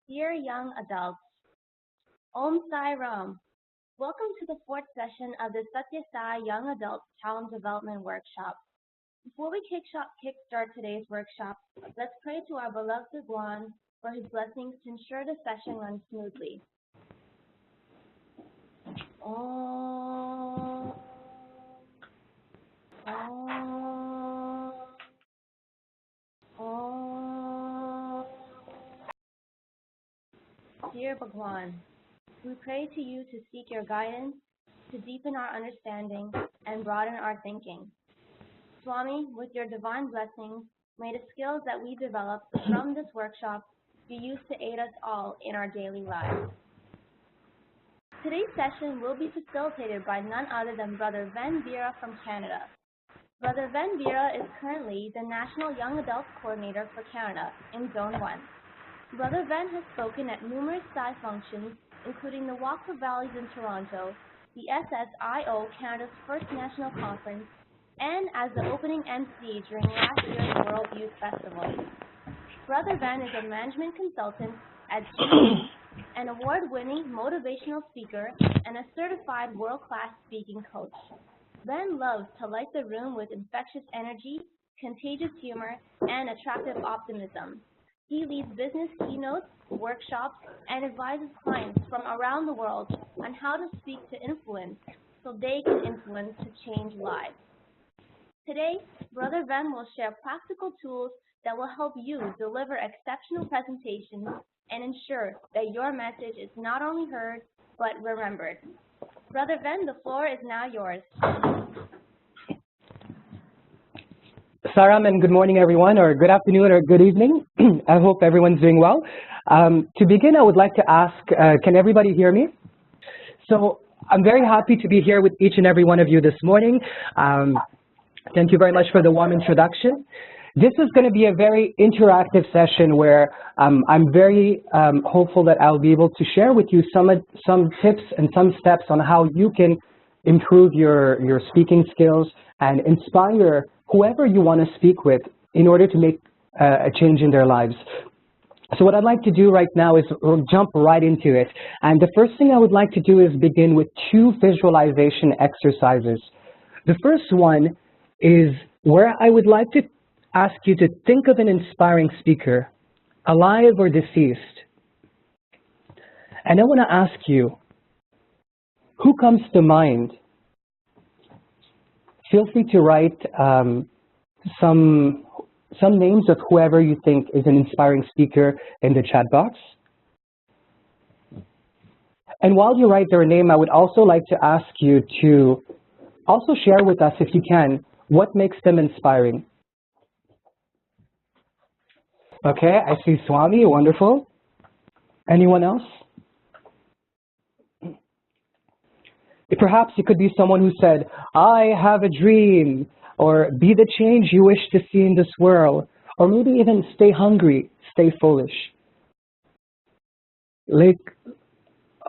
Dear young adults, Om Sai Ram. Welcome to the fourth session of the Sathya S.A.I. Young Adult Talent Development Workshop. Before we kickstart today's workshop, let's pray to our beloved Bhagwan for his blessings to ensure the session runs smoothly. Om. Om. Om. Dear Bhagwan, we pray to you to seek your guidance, to deepen our understanding, and broaden our thinking. Swami, with your divine blessings, may the skills that we develop from this workshop be used to aid us all in our daily lives. Today's session will be facilitated by none other than Brother Ven Virah from Canada. Brother Ven Virah is currently the National Young Adult Coordinator for Canada in Zone 1. Brother Ven has spoken at numerous S.A.I. functions, including the Walk for Valleys in Toronto, the SSIO Canada's first national conference, and as the opening MC during last year's World Youth Festival. Brother Ven is a management consultant at GE, an award-winning motivational speaker, and a certified world-class speaking coach. Ven loves to light the room with infectious energy, contagious humor, and attractive optimism. He leads business keynotes, workshops, and advises clients from around the world on how to speak to influence so they can influence to change lives. Today, Brother Ven will share practical tools that will help you deliver exceptional presentations and ensure that your message is not only heard, but remembered. Brother Ven, the floor is now yours. Saram, and good morning, everyone, or good afternoon, or good evening. I hope everyone's doing well. To begin, I would like to ask, can everybody hear me? So I'm very happy to be here with each and every one of you this morning. Thank you very much for the warm introduction. This is going to be a very interactive session where I'm very hopeful that I'll be able to share with you some tips and some steps on how you can improve your speaking skills and inspire whoever you want to speak with in order to make a change in their lives. So what I'd like to do right now is we'll jump right into it. And the first thing I would like to do is begin with 2 visualization exercises. The first one is where I would like to ask you to think of an inspiring speaker, alive or deceased. And I want to ask you, who comes to mind? Feel free to write some names of whoever you think is an inspiring speaker in the chat box. And while you write their name, I would also like to ask you to also share with us, if you can, what makes them inspiring. Okay, I see Swami, wonderful. Anyone else? Perhaps it could be someone who said, I have a dream, or be the change you wish to see in this world, or maybe even stay hungry, stay foolish.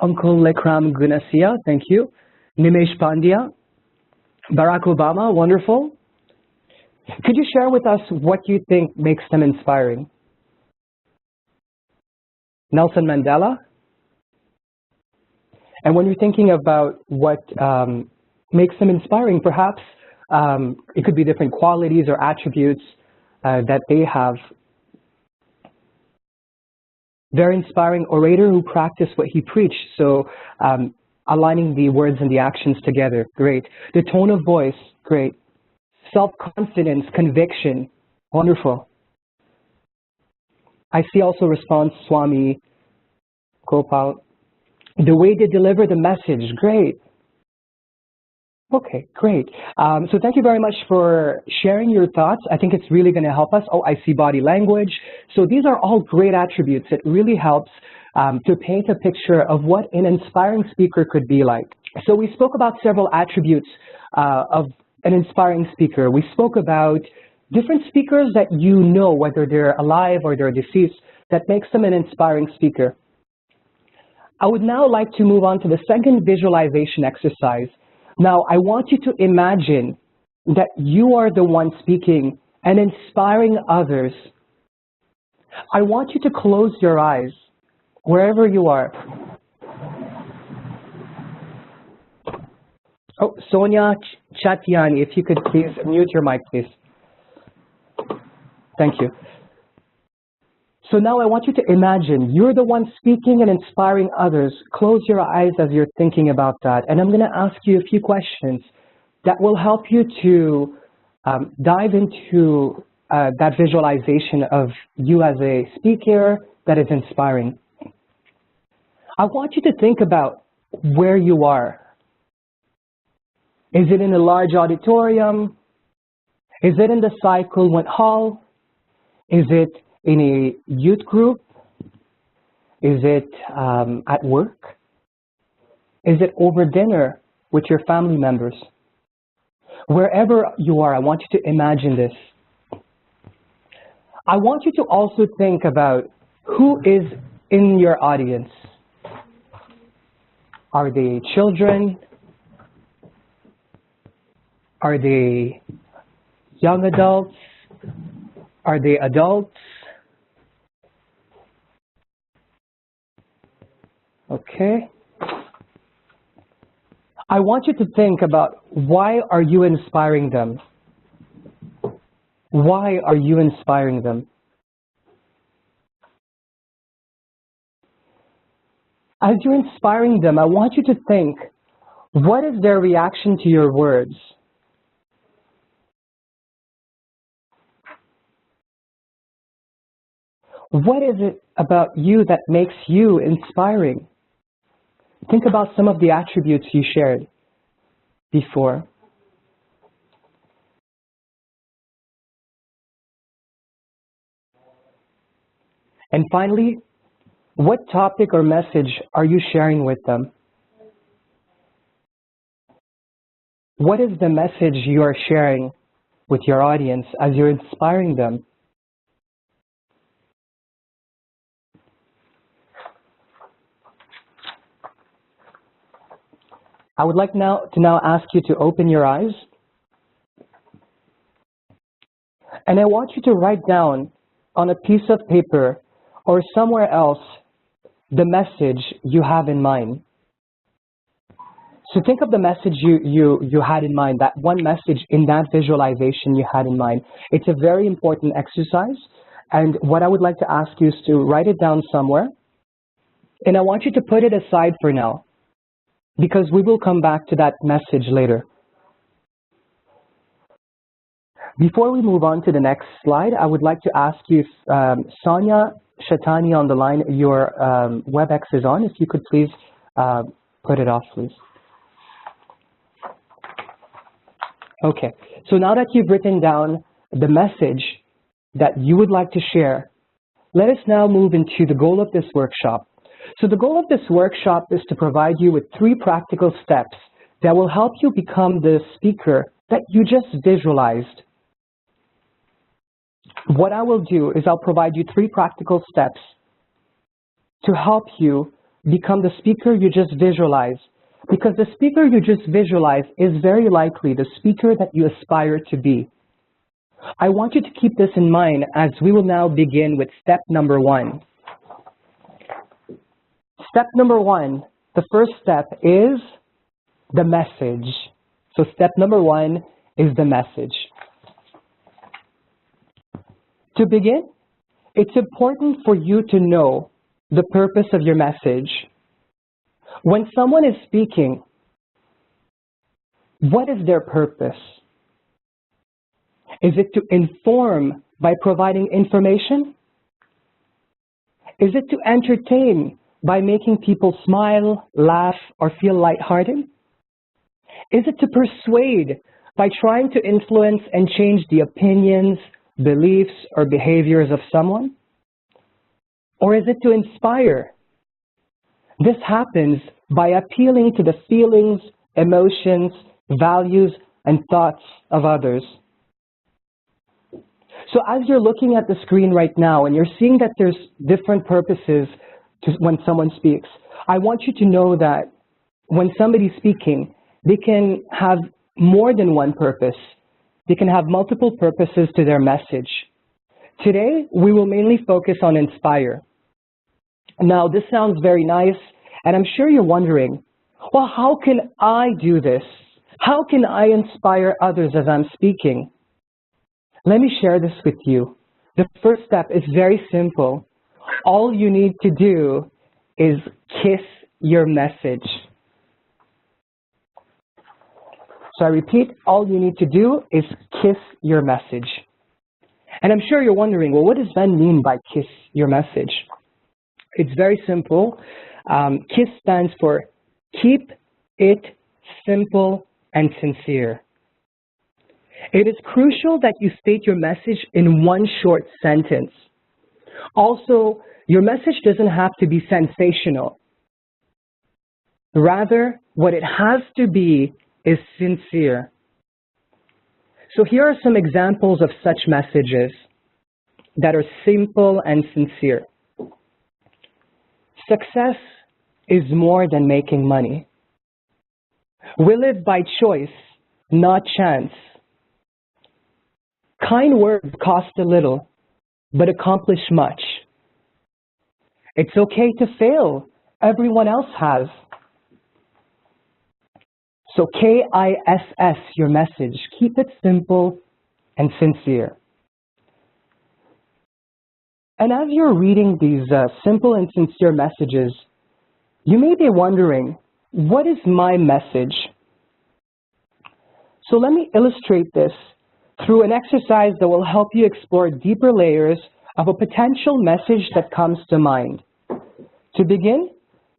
Uncle Lekram Gunasia, thank you. Nimesh Pandya, Barack Obama, wonderful. Could you share with us what you think makes them inspiring? Nelson Mandela? And when you're thinking about what makes them inspiring, perhaps it could be different qualities or attributes that they have. Very inspiring orator who practiced what he preached, so aligning the words and the actions together, great. The tone of voice, great. Self-confidence, conviction, wonderful. I see also response, Swami, Gopal. The way they deliver the message, great. Okay, great. So thank you very much for sharing your thoughts. I think it's really going to help us. Oh, I see body language. So these are all great attributes. It really helps to paint a picture of what an inspiring speaker could be like. So we spoke about several attributes of an inspiring speaker. We spoke about different speakers that you know, whether they're alive or they're deceased, that makes them an inspiring speaker. I would now like to move on to the second visualization exercise. Now, I want you to imagine that you are the one speaking and inspiring others. I want you to close your eyes wherever you are. Oh, Sonia Chatiani, if you could please mute your mic, please. Thank you. So now I want you to imagine you're the one speaking and inspiring others. Close your eyes as you're thinking about that. And I'm going to ask you a few questions that will help you to dive into that visualization of you as a speaker that is inspiring. I want you to think about where you are. Is it in a large auditorium? Is it in the S.A.I. hall? Is it in a youth group? Is it at work? Is it over dinner with your family members? Wherever you are, I want you to imagine this. I want you to also think about who is in your audience. Are they children? Are they young adults? Are they adults? Okay. I want you to think about, why are you inspiring them? Why are you inspiring them? As you're inspiring them, I want you to think, what is their reaction to your words? What is it about you that makes you inspiring? Think about some of the attributes you shared before. And finally, what topic or message are you sharing with them? What is the message you are sharing with your audience as you're inspiring them? I would like to ask you to open your eyes. And I want you to write down on a piece of paper or somewhere else the message you have in mind. So think of the message you had in mind, that one message in that visualization you had in mind. It's a very important exercise. And what I would like to ask you is to write it down somewhere. And I want you to put it aside for now, because we will come back to that message later. Before we move on to the next slide, I would like to ask you if Sonia Shatani on the line, your WebEx is on. If you could please put it off, please. Okay, so now that you've written down the message that you would like to share, let us now move into the goal of this workshop. So the goal of this workshop is to provide you with 3 practical steps that will help you become the speaker that you just visualized. What I will do is I'll provide you 3 practical steps to help you become the speaker you just visualized. Because the speaker you just visualized is very likely the speaker that you aspire to be. I want you to keep this in mind as we will now begin with step number 1. Step number 1, the first step is the message. So step number 1 is the message. To begin, it's important for you to know the purpose of your message. When someone is speaking, what is their purpose? Is it to inform by providing information? Is it to entertain by making people smile, laugh, or feel lighthearted? Is it to persuade by trying to influence and change the opinions, beliefs, or behaviors of someone? Or is it to inspire? This happens by appealing to the feelings, emotions, values, and thoughts of others. So as you're looking at the screen right now and you're seeing that there's different purposes when someone speaks, I want you to know that when somebody's speaking, they can have more than one purpose. They can have multiple purposes to their message. Today, we will mainly focus on inspire. Now, this sounds very nice, and I'm sure you're wondering, well, how can I do this? How can I inspire others as I'm speaking? Let me share this with you. The first step is very simple. All you need to do is kiss your message. So I repeat, all you need to do is kiss your message. And I'm sure you're wondering, well, what does Ven mean by kiss your message? It's very simple. KISS stands for keep it simple and sincere. It is crucial that you state your message in one short sentence. Also, your message doesn't have to be sensational. Rather, what it has to be is sincere. So here are some examples of such messages that are simple and sincere. Success is more than making money. We live by choice, not chance. Kind words cost a little, but accomplish much. It's okay to fail. Everyone else has. So KISS, your message. Keep it simple and sincere. And as you're reading these simple and sincere messages, you may be wondering, what is my message? So let me illustrate this through an exercise that will help you explore deeper layers of a potential message that comes to mind. To begin,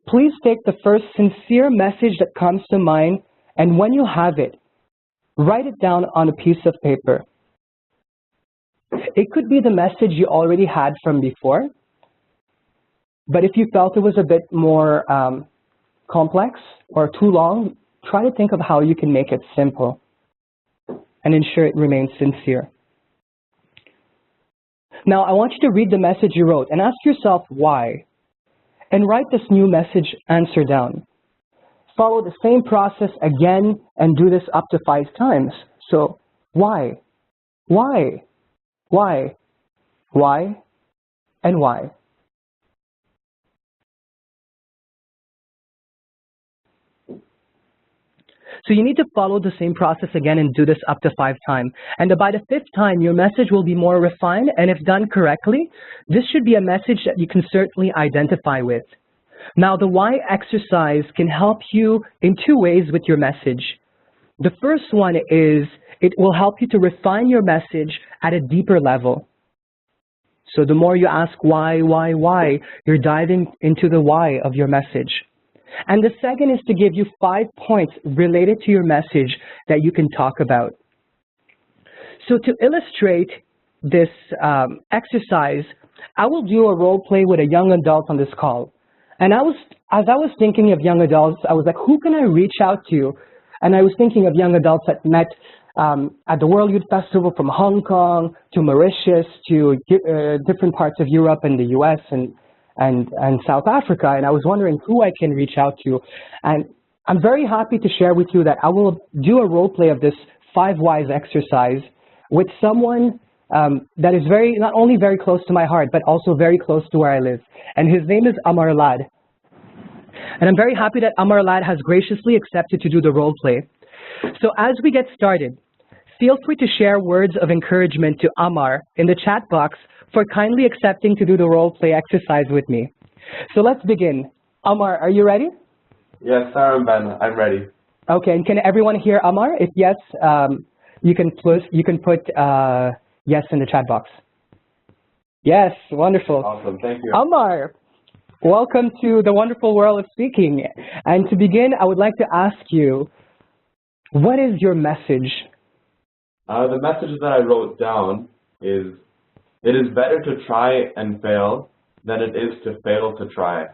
please take the first sincere message that comes to mind, and when you have it, write it down on a piece of paper. It could be the message you already had from before, but if you felt it was a bit more complex or too long, try to think of how you can make it simple and ensure it remains sincere. Now, I want you to read the message you wrote and ask yourself why, and write this new message answer down. Follow the same process again and do this up to 5 times. So, why? Why? Why? Why? And why? So you need to follow the same process again and do this up to 5 times. And by the 5th time, your message will be more refined, and if done correctly, this should be a message that you can certainly identify with. Now, the why exercise can help you in 2 ways with your message. The first one is it will help you to refine your message at a deeper level. So the more you ask why, you're diving into the why of your message. And the second is to give you 5 points related to your message that you can talk about. So to illustrate this exercise, I will do a role play with a young adult on this call. And as I was thinking of young adults, I was like, who can I reach out to? And I was thinking of young adults that met at the World Youth Festival from Hong Kong to Mauritius to different parts of Europe and the US and South Africa. And I was wondering who I can reach out to. And I'm very happy to share with you that I will do a role play of this 5 whys exercise with someone that is not only very close to my heart, but also very close to where I live. And his name is Amar Lad. And I'm very happy that Amar Lad has graciously accepted to do the role play. So as we get started, feel free to share words of encouragement to Amar in the chat box for kindly accepting to do the role play exercise with me. So let's begin. Amar, are you ready? Yes, sir, I'm ready. Okay, and can everyone hear Amar? If yes, you can put yes in the chat box. Yes, wonderful. Awesome, thank you. Amar, welcome to the wonderful world of speaking. And to begin, I would like to ask you, what is your message? The message that I wrote down is, it is better to try and fail than it is to fail to try.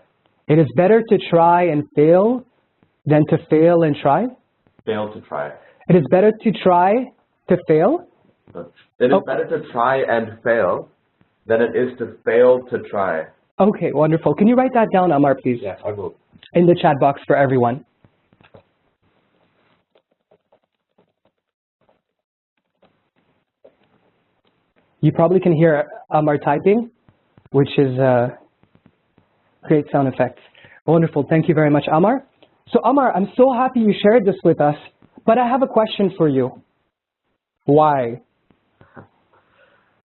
It is better to try and fail than to fail and try? Fail to try. It is better to try to fail? It is better to try and fail than it is to fail to try. Okay, wonderful. Can you write that down, Amar, please? Yes, I will. In the chat box for everyone. You probably can hear Amar typing, which is Great sound effects. Wonderful. Thank you very much, Amar. So Amar, I'm so happy you shared this with us, but I have a question for you. Why?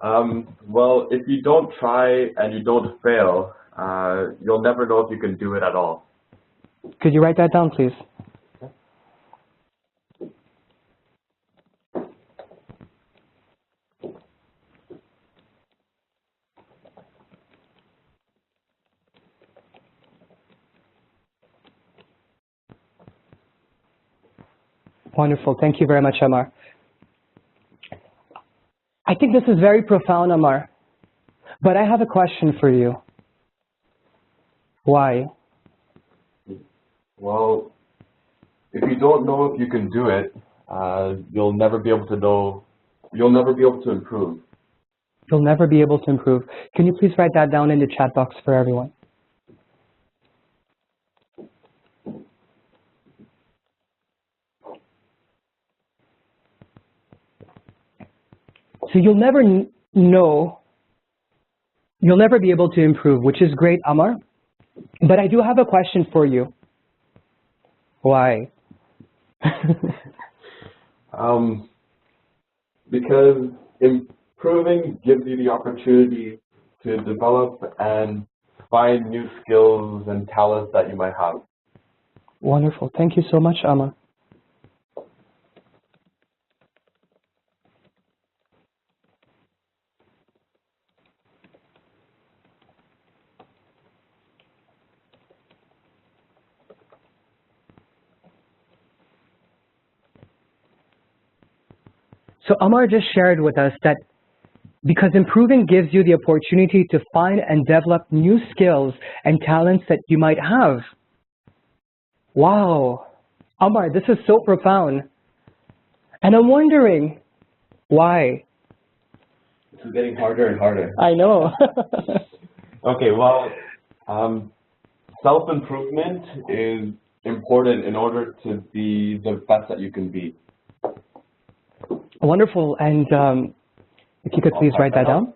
Well, if you don't try and you don't fail, you'll never know if you can do it at all. Could you write that down, please? Wonderful. Thank you very much, Amar. I think this is very profound, Amar, but I have a question for you. Why? Well, if you don't know if you can do it, you'll never be able to know, you'll never be able to improve. You'll never be able to improve. Can you please write that down in the chat box for everyone? So you'll never know, you'll never be able to improve, which is great, Amar. But I do have a question for you. Why? Because improving gives you the opportunity to develop and find new skills and talents that you might have. Wonderful. Thank you so much, Amar. So Amar just shared with us that because improving gives you the opportunity to find and develop new skills and talents that you might have. Wow. Amar, this is so profound. And I'm wondering, why? This is getting harder and harder. I know. Okay, well, self-improvement is important in order to be the best that you can be. Wonderful. And if you could please write that down.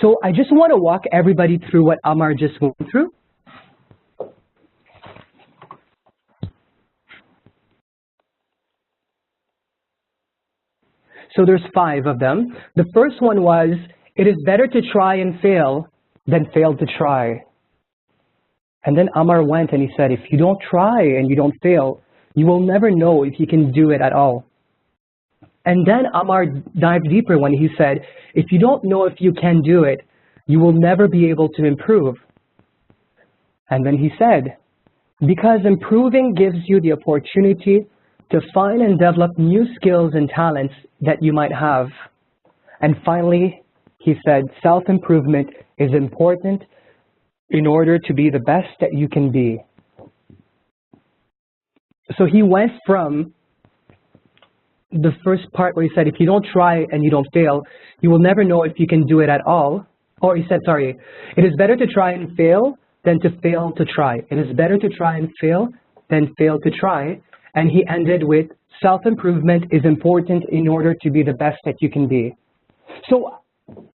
So I just want to walk everybody through what Amar just went through. So there's 5 of them. The first one was, it is better to try and fail than fail to try. And then Amar went and he said, if you don't try and you don't fail, you will never know if you can do it at all. And then Amar dived deeper when he said, if you don't know if you can do it, you will never be able to improve. And then he said, because improving gives you the opportunity to find and develop new skills and talents that you might have. And finally, he said, self-improvement is important in order to be the best that you can be. So he went from the first part where he said, if you don't try and you don't fail, you will never know if you can do it at all. Or he said, sorry, it is better to try and fail than to fail to try. It is better to try and fail than fail to try. And he ended with, self-improvement is important in order to be the best that you can be. So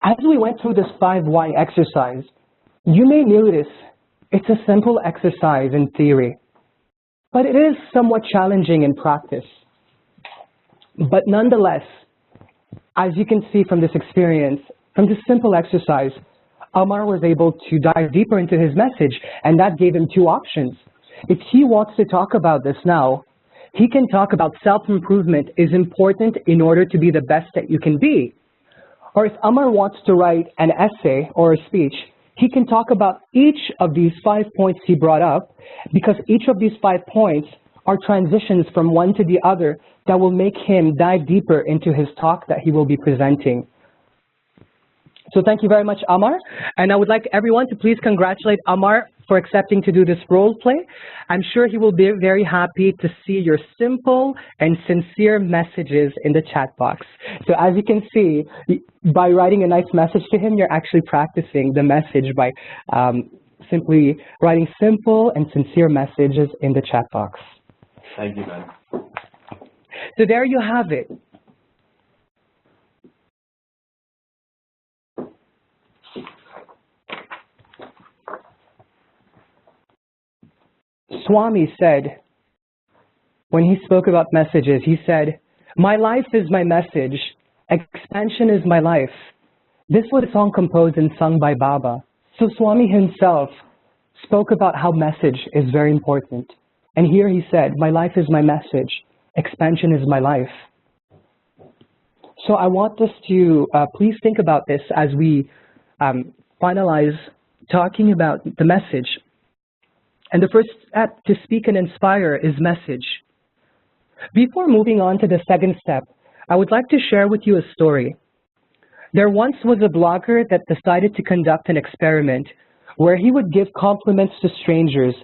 as we went through this 5 why exercise, you may notice it's a simple exercise in theory, but it is somewhat challenging in practice. But nonetheless, as you can see from this experience, from this simple exercise, Amar was able to dive deeper into his message, and that gave him 2 options. If he wants to talk about this now, he can talk about self-improvement is important in order to be the best that you can be. Or if Amar wants to write an essay or a speech, he can talk about each of these 5 points he brought up, because each of these 5 points are transitions from one to the other that will make him dive deeper into his talk that he will be presenting. So thank you very much, Amar. And I would like everyone to please congratulate Amar for accepting to do this role play. I'm sure he will be very happy to see your simple and sincere messages in the chat box. So as you can see, by writing a nice message to him, you're actually practicing the message by simply writing simple and sincere messages in the chat box. Thank you, man. So there you have it. Swami said, when he spoke about messages, he said, "My life is my message, expansion is my life." This was a song composed and sung by Baba. So Swami himself spoke about how message is very important. And here he said, "My life is my message, expansion is my life." So I want us to please think about this as we finalize talking about the message. And the first step to speak and inspire is message. Before moving on to the second step, I would like to share with you a story. There once was a blogger that decided to conduct an experiment where he would give compliments to strangers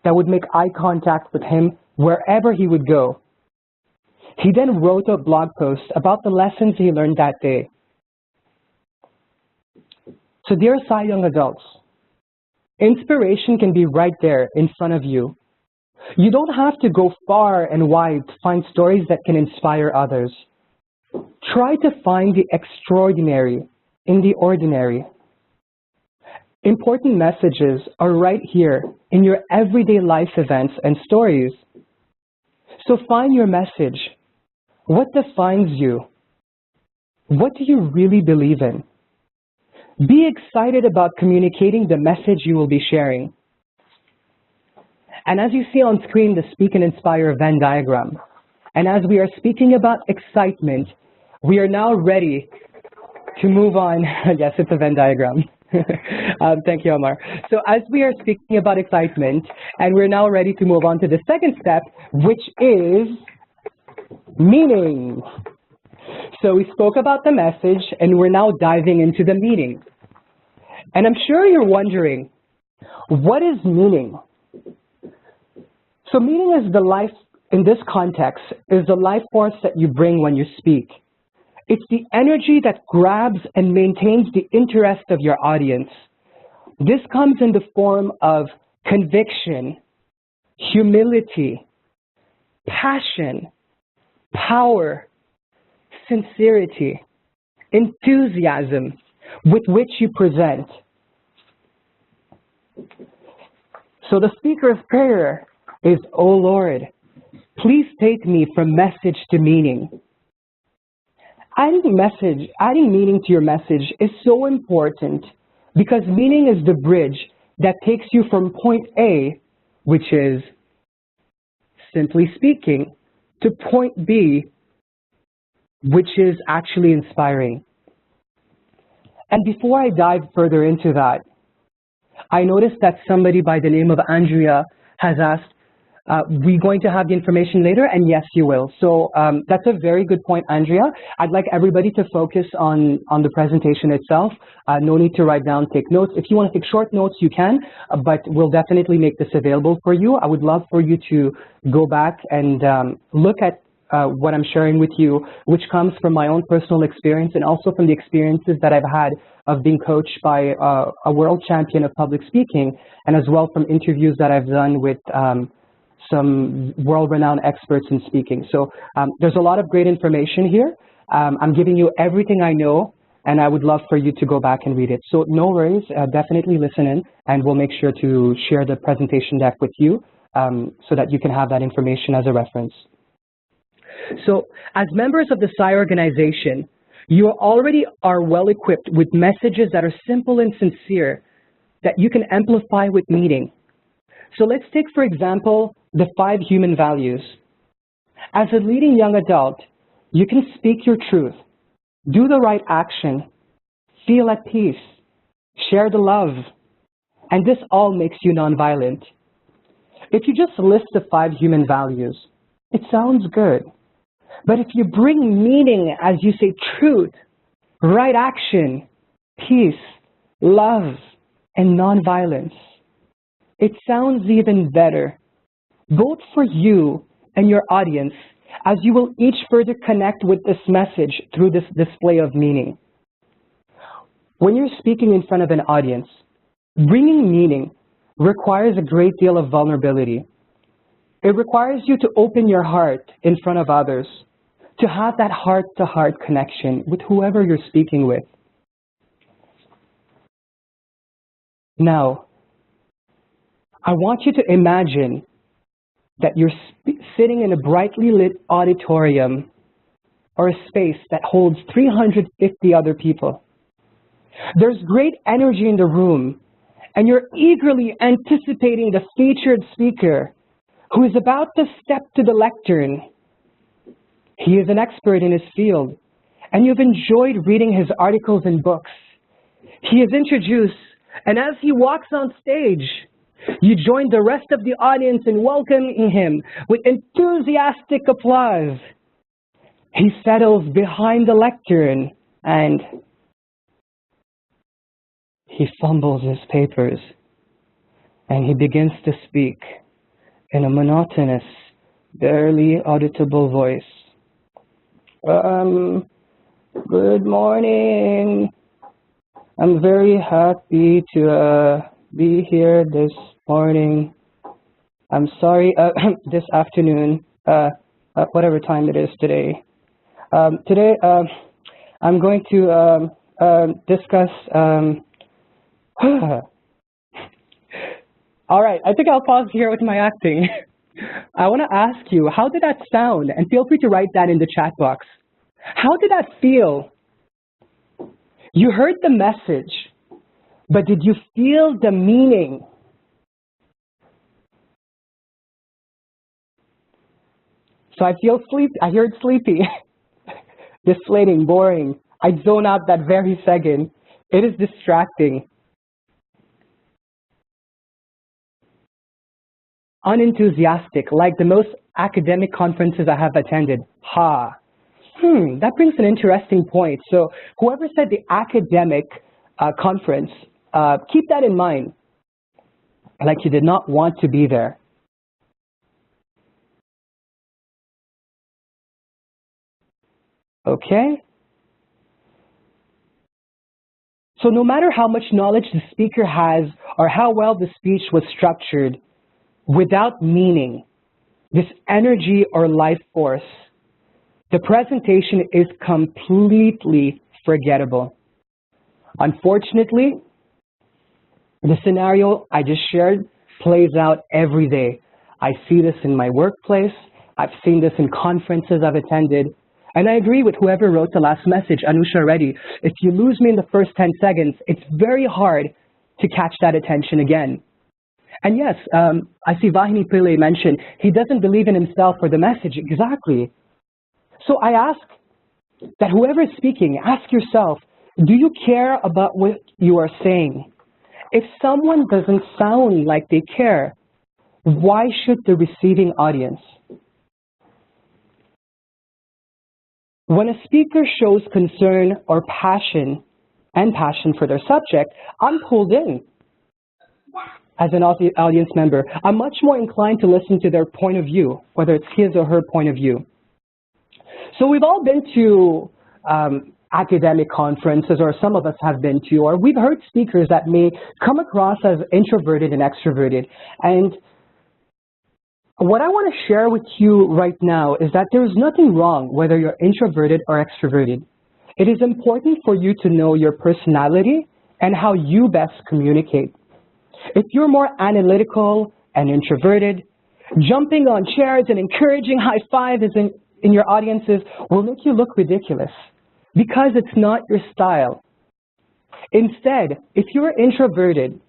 that would make eye contact with him wherever he would go. He then wrote a blog post about the lessons he learned that day. So dear S.A.I. young adults, inspiration can be right there in front of you. You don't have to go far and wide to find stories that can inspire others. Try to find the extraordinary in the ordinary. Important messages are right here in your everyday life events and stories. So find your message. What defines you? What do you really believe in? Be excited about communicating the message you will be sharing. And as you see on screen, the Speak and Inspire Venn diagram. And as we are speaking about excitement, we are now ready to move on. Yes, it's a Venn diagram. Thank you, Amar. So as we are speaking about excitement, and we're now ready to move on to the second step, which is meaning. So we spoke about the message, and we're now diving into the meaning. And I'm sure you're wondering, what is meaning? So meaning is the life, in this context, is the life force that you bring when you speak. It's the energy that grabs and maintains the interest of your audience. This comes in the form of conviction, humility, passion, power, sincerity, enthusiasm with which you present. So the speaker's prayer is, "O Lord, please take me from message to meaning." Adding meaning to your message is so important because meaning is the bridge that takes you from point A, which is simply speaking, to point B, which is actually inspiring. And before I dive further into that, I noticed that somebody by the name of Andrea has asked, we going to have the information later? And yes, you will. So that's a very good point, Andrea. I'd like everybody to focus on the presentation itself. No need to write down, take notes. If you want to take short notes, you can, but we'll definitely make this available for you. I would love for you to go back and look at what I'm sharing with you, which comes from my own personal experience and also from the experiences that I've had of being coached by a world champion of public speaking, and as well from interviews that I've done with some world-renowned experts in speaking. So there's a lot of great information here. I'm giving you everything I know, and I would love for you to go back and read it. So no worries, definitely listen in, and we'll make sure to share the presentation deck with you so that you can have that information as a reference. So as members of the S.A.I. organization, you already are well equipped with messages that are simple and sincere that you can amplify with meaning. So let's take, for example, the 5 human values. As a leading young adult, you can speak your truth, do the right action, feel at peace, share the love, and this all makes you nonviolent. If you just list the 5 human values, it sounds good. But if you bring meaning, as you say, truth, right action, peace, love, and nonviolence, it sounds even better, both for you and your audience, as you will each further connect with this message through this display of meaning. When you're speaking in front of an audience, bringing meaning requires a great deal of vulnerability. It requires you to open your heart in front of others, to have that heart-to-heart connection with whoever you're speaking with. Now, I want you to imagine that you're sitting in a brightly lit auditorium or a space that holds 350 other people. There's great energy in the room, and you're eagerly anticipating the featured speaker who is about to step to the lectern. He is an expert in his field, and you've enjoyed reading his articles and books. He is introduced, and as he walks on stage, you join the rest of the audience in welcoming him with enthusiastic applause. He settles behind the lectern and he fumbles his papers, and he begins to speak in a monotonous, barely auditable voice. Good morning. I'm very happy to be here this morning. I'm sorry, this afternoon, whatever time it is today. Today, I'm going to discuss. All right, I think I'll pause here with my acting. I want to ask you, how did that sound? And feel free to write that in the chat box. How did that feel? You heard the message, but did you feel the meaning? So I feel sleepy. I heard sleepy, deflating, boring. I'd zone out that very second. It is distracting. Unenthusiastic, like the most academic conferences I have attended. That brings an interesting point. So whoever said the academic conference, keep that in mind. Like you did not want to be there. Okay? So no matter how much knowledge the speaker has or how well the speech was structured, without meaning, this energy or life force, the presentation is completely forgettable. Unfortunately, the scenario I just shared plays out every day. I see this in my workplace. I've seen this in conferences I've attended. And I agree with whoever wrote the last message, Anusha Reddy. If you lose me in the first 10 seconds, it's very hard to catch that attention again. And yes, I see Vahini Pillai mention he doesn't believe in himself or the message. Exactly. So I ask that whoever is speaking, ask yourself, do you care about what you are saying? If someone doesn't sound like they care, why should the receiving audience? When a speaker shows concern or passion for their subject, I'm pulled in. As an audience member, I'm much more inclined to listen to their point of view, whether it's his or her point of view. So we've all been to academic conferences, or some of us have been to, or we've heard speakers that may come across as introverted and extroverted. And what I want to share with you right now is that there is nothing wrong whether you're introverted or extroverted. It is important for you to know your personality and how you best communicate. If you're more analytical and introverted, jumping on chairs and encouraging high fives in your audiences will make you look ridiculous because it's not your style. Instead, if you're introverted,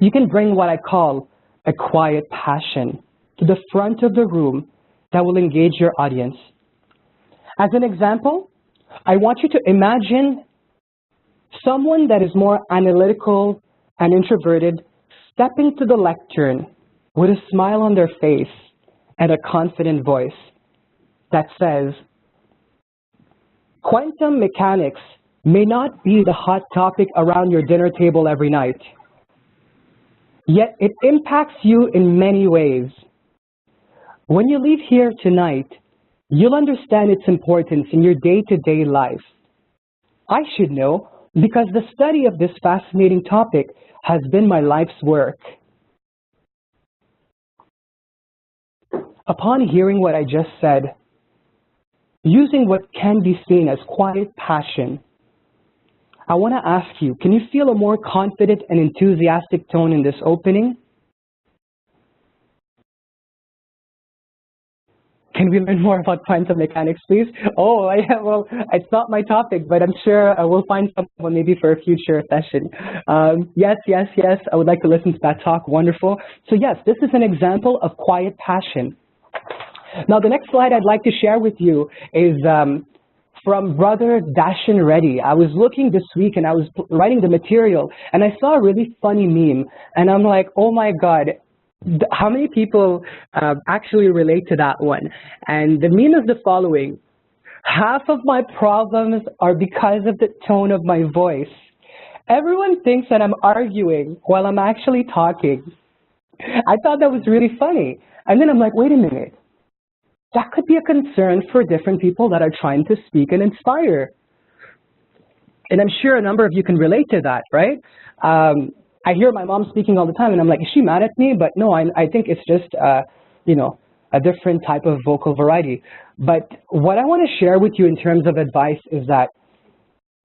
you can bring what I call a quiet passion to the front of the room that will engage your audience. As an example, I want you to imagine someone that is more analytical and introverted stepping to the lectern with a smile on their face and a confident voice that says, quantum mechanics may not be the hot topic around your dinner table every night, yet it impacts you in many ways. When you leave here tonight, you'll understand its importance in your day-to-day life. I should know because the study of this fascinating topic has been my life's work. Upon hearing what I just said, using what can be seen as quiet passion, I want to ask you, can you feel a more confident and enthusiastic tone in this opening? Can we learn more about quantum mechanics, please? Oh, yeah, well, it's not my topic, but I'm sure we'll find someone maybe for a future session. Yes, yes, yes, I would like to listen to that talk. Wonderful. So yes, this is an example of quiet passion. Now, the next slide I'd like to share with you is from Brother Ven Virah. I was looking this week and I was writing the material and I saw a really funny meme and I'm like, oh my God, how many people actually relate to that one? And the meme is the following: half of my problems are because of the tone of my voice. Everyone thinks that I'm arguing while I'm actually talking. I thought that was really funny. And then I'm like, wait a minute. That could be a concern for different people that are trying to speak and inspire. And I'm sure a number of you can relate to that, right? I hear my mom speaking all the time, and I'm like, is she mad at me? But no, I think it's just, you know, a different type of vocal variety. But what I want to share with you in terms of advice is that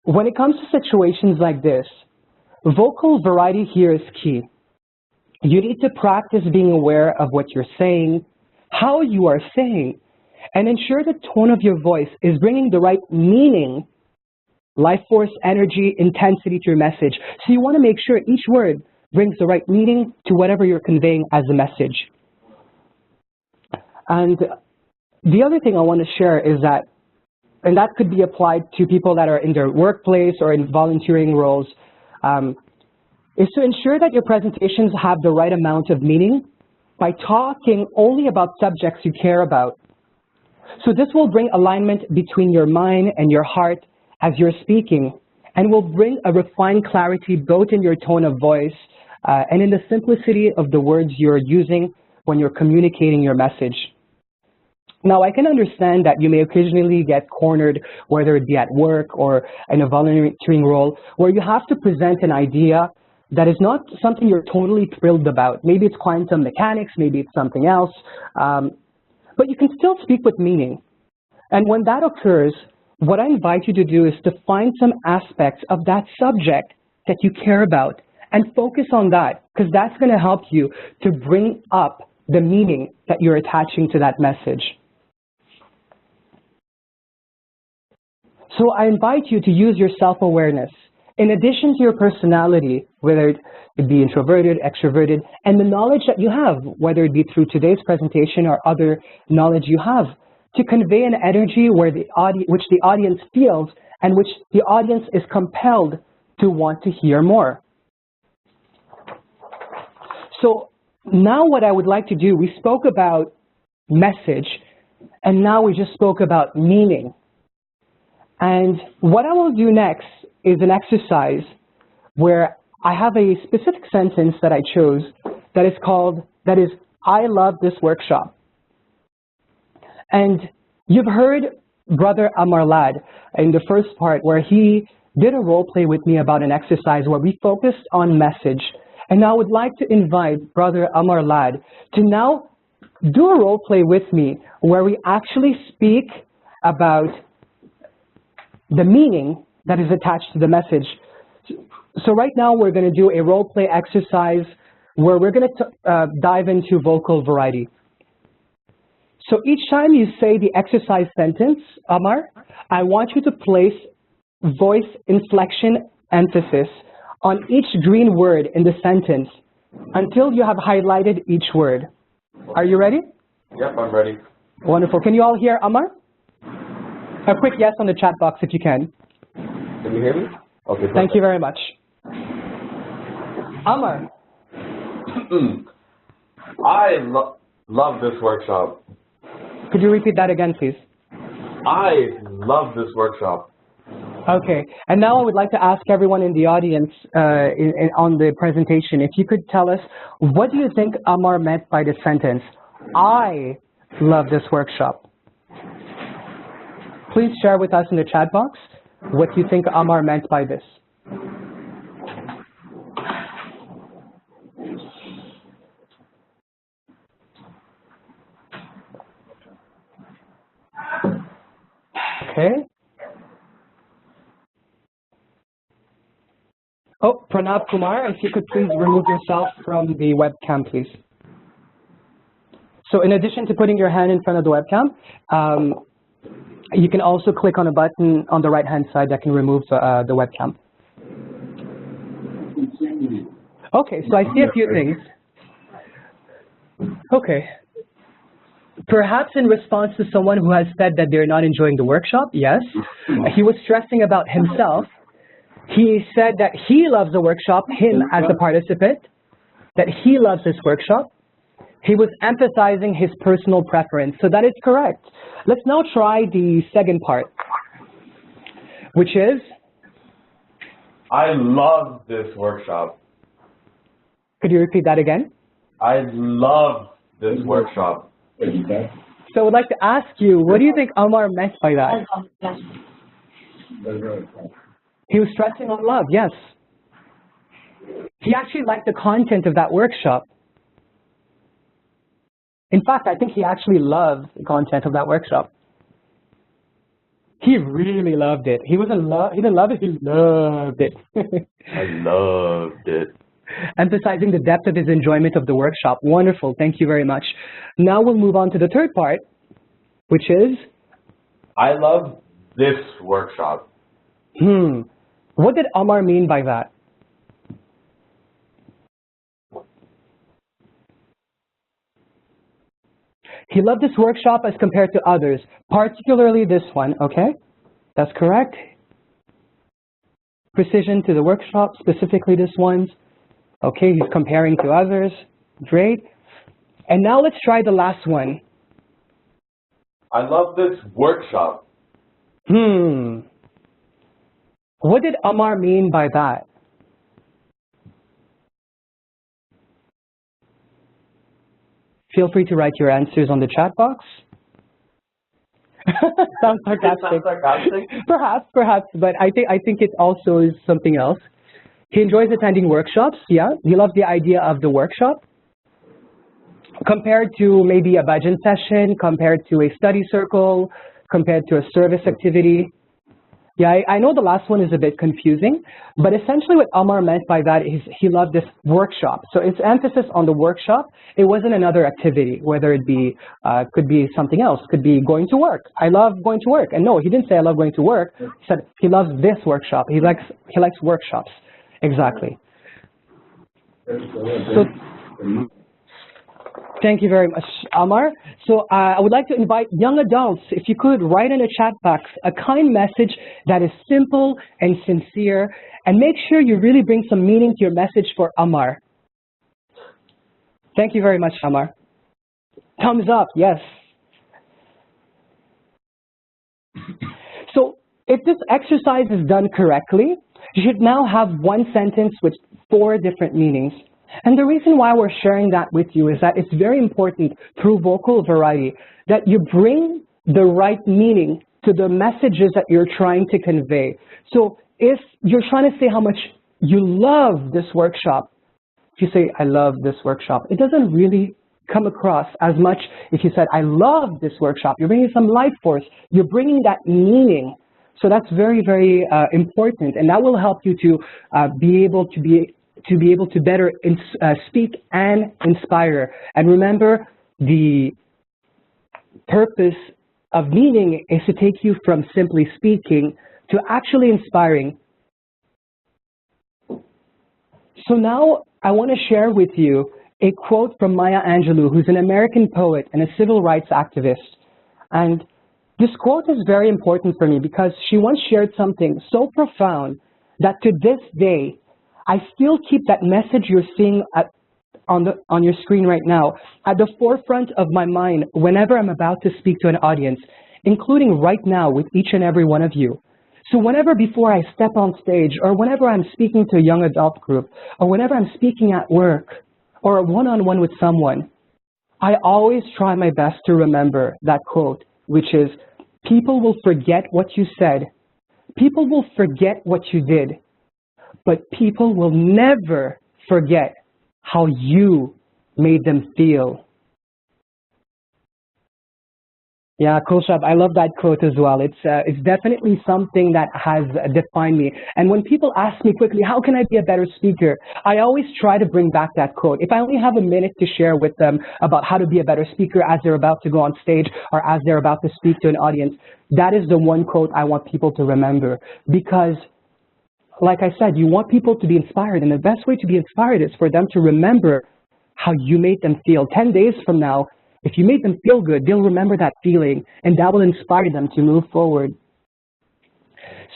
when it comes to situations like this, vocal variety here is key. You need to practice being aware of what you're saying, how you are saying, and ensure the tone of your voice is bringing the right meaning, life force, energy, intensity to your message. So you want to make sure each word brings the right meaning to whatever you're conveying as a message. And the other thing I want to share is that, and that could be applied to people that are in their workplace or in volunteering roles, is to ensure that your presentations have the right amount of meaning by talking only about subjects you care about. So this will bring alignment between your mind and your heart as you're speaking, and will bring a refined clarity both in your tone of voice and in the simplicity of the words you're using when you're communicating your message. Now, I can understand that you may occasionally get cornered, whether it be at work or in a volunteering role, where you have to present an idea that is not something you're totally thrilled about. Maybe it's quantum mechanics, maybe it's something else, but you can still speak with meaning. And when that occurs, what I invite you to do is to find some aspects of that subject that you care about and focus on that, because that's going to help you to bring up the meaning that you're attaching to that message. So I invite you to use your self-awareness. In addition to your personality, whether it be introverted, extroverted, and the knowledge that you have, whether it be through today's presentation or other knowledge you have, to convey an energy where which the audience feels and which the audience is compelled to want to hear more. So now what I would like to do, we spoke about message, and now we just spoke about meaning. And what I will do next is an exercise where I have a specific sentence that I chose that is, I love this workshop. And you've heard Brother Amarlad in the first part where he did a role play with me about an exercise where we focused on message. And I would like to invite Brother Amarlad to now do a role play with me where we actually speak about the meaning that is attached to the message. So right now we're going to do a role play exercise where we're going to dive into vocal variety. So each time you say the exercise sentence, Amar, I want you to place voice inflection emphasis on each green word in the sentence until you have highlighted each word. Are you ready? Yep, I'm ready. Wonderful. Can you all hear Amar? A quick yes on the chat box if you can. Can you hear me? Okay, perfect. Thank you very much. Amar. I love this workshop. Could you repeat that again, please? I love this workshop. Okay, and now I would like to ask everyone in the audience on the presentation, if you could tell us, what do you think Amar meant by the sentence, I love this workshop? Please share with us in the chat box what you think Amar meant by this. Okay. Oh, Pranab Kumar, if you could please remove yourself from the webcam, please. So in addition to putting your hand in front of the webcam, you can also click on a button on the right-hand side that can remove the webcam. Okay, so I see a few things. Okay. Perhaps in response to someone who has said that they're not enjoying the workshop, yes. He was stressing about himself. He said that he loves the workshop, him as a participant, that he loves this workshop. He was emphasizing his personal preference, so that is correct. Let's now try the second part, which is? I love this workshop. Could you repeat that again? I love this workshop. So I would like to ask you, what do you think Amar meant by that? He was stressing on love, yes. He actually liked the content of that workshop. In fact, I think he actually loved the content of that workshop. He really loved it. He wasn't he didn't love it, he loved it. I loved it. Emphasizing the depth of his enjoyment of the workshop. Wonderful, thank you very much. Now we'll move on to the third part, which is? I love this workshop. What did Amar mean by that? He loved this workshop as compared to others, particularly this one, okay? That's correct. Precision to the workshop, specifically this one. Okay, he's comparing to others. Great. And now let's try the last one. I love this workshop. What did Amar mean by that? Feel free to write your answers on the chat box. Sounds sarcastic. Perhaps, but I think it also is something else. He enjoys attending workshops, yeah. He loves the idea of the workshop. Compared to maybe a bhajan session, compared to a study circle, compared to a service activity. Yeah, I know the last one is a bit confusing, but essentially what Amar meant by that is he loved this workshop. So it's emphasis on the workshop. It wasn't another activity, whether it be, could be something else, could be going to work. I love going to work. And no, he didn't say I love going to work. He said he loves this workshop. He likes workshops. Exactly. So, thank you very much, Amar. So I would like to invite young adults, if you could write in a chat box a kind message that is simple and sincere, and make sure you really bring some meaning to your message for Amar. Thank you very much, Amar. Thumbs up, yes. So if this exercise is done correctly, you should now have one sentence with 4 different meanings. And the reason why we're sharing that with you is that it's very important through vocal variety that you bring the right meaning to the messages that you're trying to convey. So if you're trying to say how much you love this workshop, if you say, I love this workshop, it doesn't really come across as much if you said, I love this workshop. You're bringing some life force. You're bringing that meaning. So that's very, very important, and that will help you to be able to better speak and inspire. And remember, the purpose of meaning is to take you from simply speaking to actually inspiring. So now I want to share with you a quote from Maya Angelou, who's an American poet and a civil rights activist. And this quote is very important for me because she once shared something so profound that to this day, I still keep that message you're seeing on your screen right now at the forefront of my mind whenever I'm about to speak to an audience, including right now with each and every one of you. So whenever before I step on stage, or whenever I'm speaking to a young adult group, or whenever I'm speaking at work, or a one-on-one with someone, I always try my best to remember that quote, which is, people will forget what you said, people will forget what you did, but people will never forget how you made them feel. Yeah, cool, Shab. I love that quote as well. It's definitely something that has defined me. And when people ask me quickly, how can I be a better speaker? I always try to bring back that quote. If I only have a minute to share with them about how to be a better speaker as they're about to go on stage or as they're about to speak to an audience, that is the one quote I want people to remember. Because, like I said, you want people to be inspired. And the best way to be inspired is for them to remember how you made them feel. 10 days from now, if you made them feel good, they'll remember that feeling, and that will inspire them to move forward.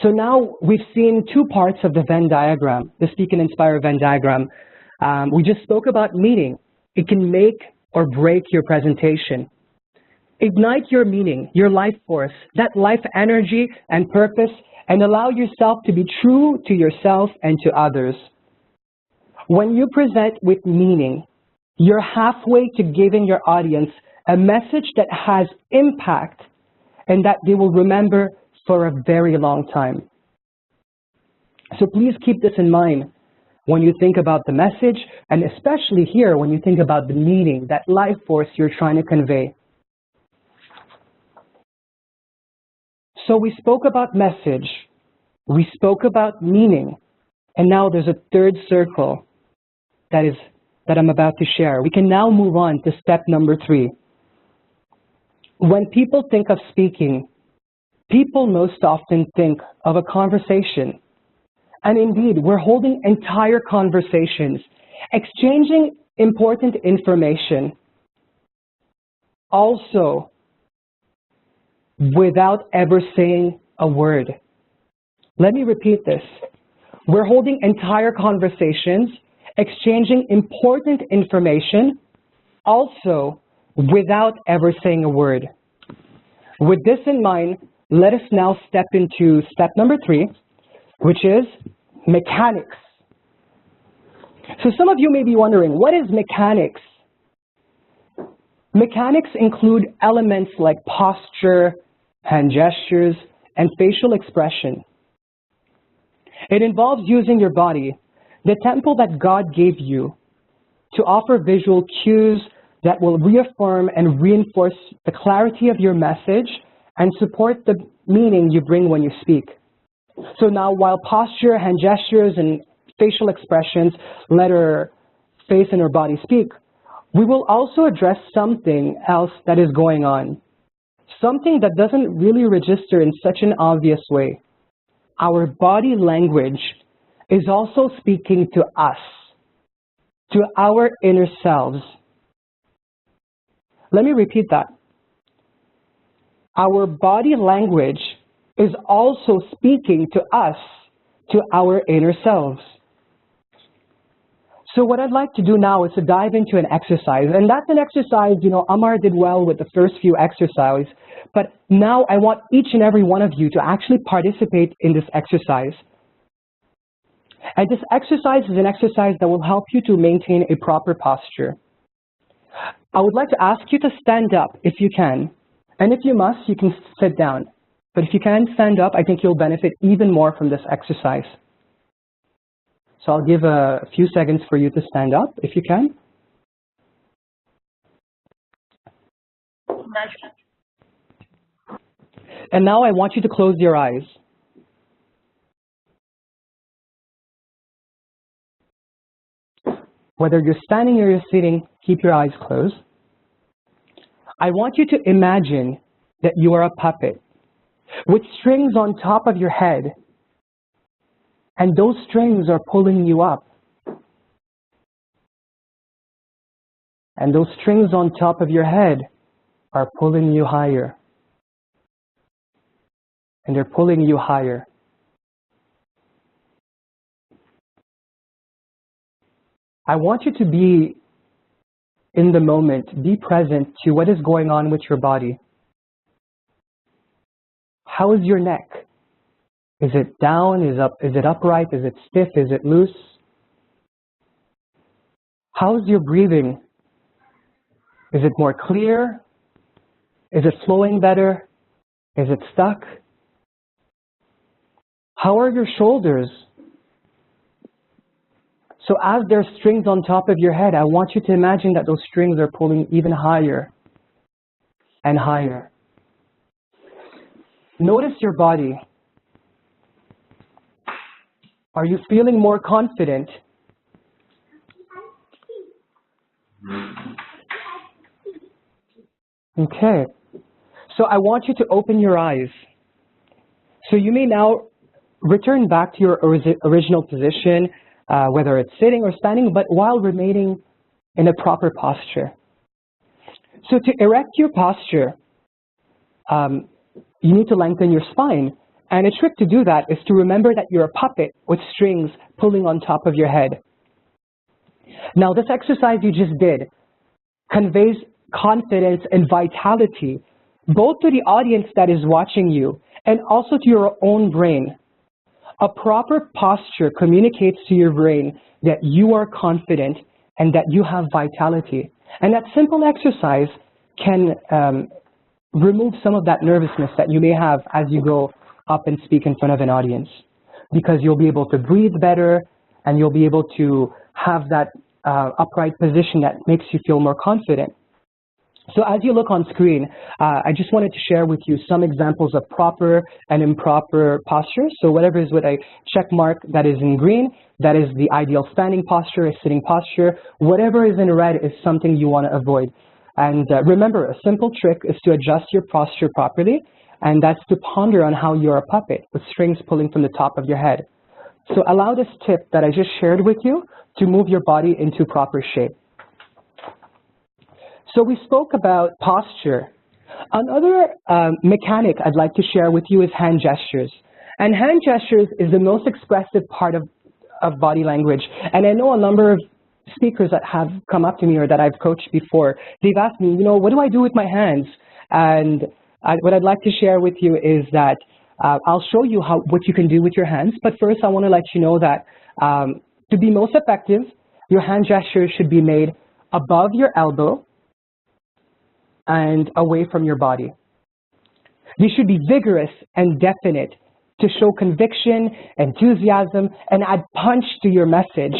So now we've seen two parts of the Venn diagram, the Speak and Inspire Venn diagram. We just spoke about meaning. It can make or break your presentation. Ignite your meaning, your life force, that life energy and purpose, and allow yourself to be true to yourself and to others. When you present with meaning, you're halfway to giving your audience a message that has impact and that they will remember for a very long time. So please keep this in mind when you think about the message, and especially here when you think about the meaning, that life force you're trying to convey. So we spoke about message, we spoke about meaning, and now there's a third circle that I'm about to share. We can now move on to step number 3. When people think of speaking, people most often think of a conversation. And indeed, we're holding entire conversations, exchanging important information, also without ever saying a word. Let me repeat this. We're holding entire conversations, exchanging important information, also without ever saying a word. With this in mind, let us now step into step number 3, which is mechanics. So some of you may be wondering, what is mechanics? Mechanics include elements like posture, hand gestures, and facial expression. It involves using your body, the temple that God gave you, to offer visual cues that will reaffirm and reinforce the clarity of your message and support the meaning you bring when you speak. So now, while posture, hand gestures, and facial expressions let our face and our body speak, we will also address something else that is going on, something that doesn't really register in such an obvious way. Our body language is also speaking to us, to our inner selves. Let me repeat that. Our body language is also speaking to us, to our inner selves. So what I'd like to do now is to dive into an exercise. And that's an exercise, Amar did well with the first few exercises. But now I want each and every one of you to actually participate in this exercise. And this exercise is an exercise that will help you to maintain a proper posture. I would like to ask you to stand up if you can. And if you must, you can sit down. But if you can stand up, I think you'll benefit even more from this exercise. So I'll give a few seconds for you to stand up if you can. And now I want you to close your eyes. Whether you're standing or you're sitting, keep your eyes closed. I want you to imagine that you are a puppet with strings on top of your head, and those strings are pulling you up. And those strings on top of your head are pulling you higher. And they're pulling you higher. I want you to be in the moment, be present to what is going on with your body. How is your neck? Is it down? Is it upright? Is it stiff? Is it loose? How's your breathing? Is it more clear? Is it flowing better? Is it stuck? How are your shoulders? So as there's strings on top of your head, I want you to imagine that those strings are pulling even higher and higher Notice your body. Are you feeling more confident? Okay. So I want you to open your eyes. So you may now return back to your original position, whether it's sitting or standing, but while remaining in a proper posture. So to erect your posture, you need to lengthen your spine. And a trick to do that is to remember that you're a puppet with strings pulling on top of your head. Now, this exercise you just did conveys confidence and vitality, both to the audience that is watching you and also to your own brain. A proper posture communicates to your brain that you are confident and that you have vitality. And that simple exercise can remove some of that nervousness that you may have as you go up and speak in front of an audience, because you'll be able to breathe better and you'll be able to have that upright position that makes you feel more confident. So as you look on screen, I just wanted to share with you some examples of proper and improper posture. So whatever is with a check mark that is in green, that is the ideal standing posture, a sitting posture. Whatever is in red is something you want to avoid. And remember, a simple trick is to adjust your posture properly, and that's to ponder on how you're a puppet with strings pulling from the top of your head. So allow this tip that I just shared with you to move your body into proper shape. So we spoke about posture. Another mechanic I'd like to share with you is hand gestures. And hand gestures is the most expressive part of body language. And I know a number of speakers that have come up to me or that I've coached before, they've asked me, what do I do with my hands? And what I'd like to share with you is that I'll show you what you can do with your hands. But first, I want to let you know that to be most effective, your hand gestures should be made above your elbow and away from your body. These should be vigorous and definite to show conviction, enthusiasm, and add punch to your message.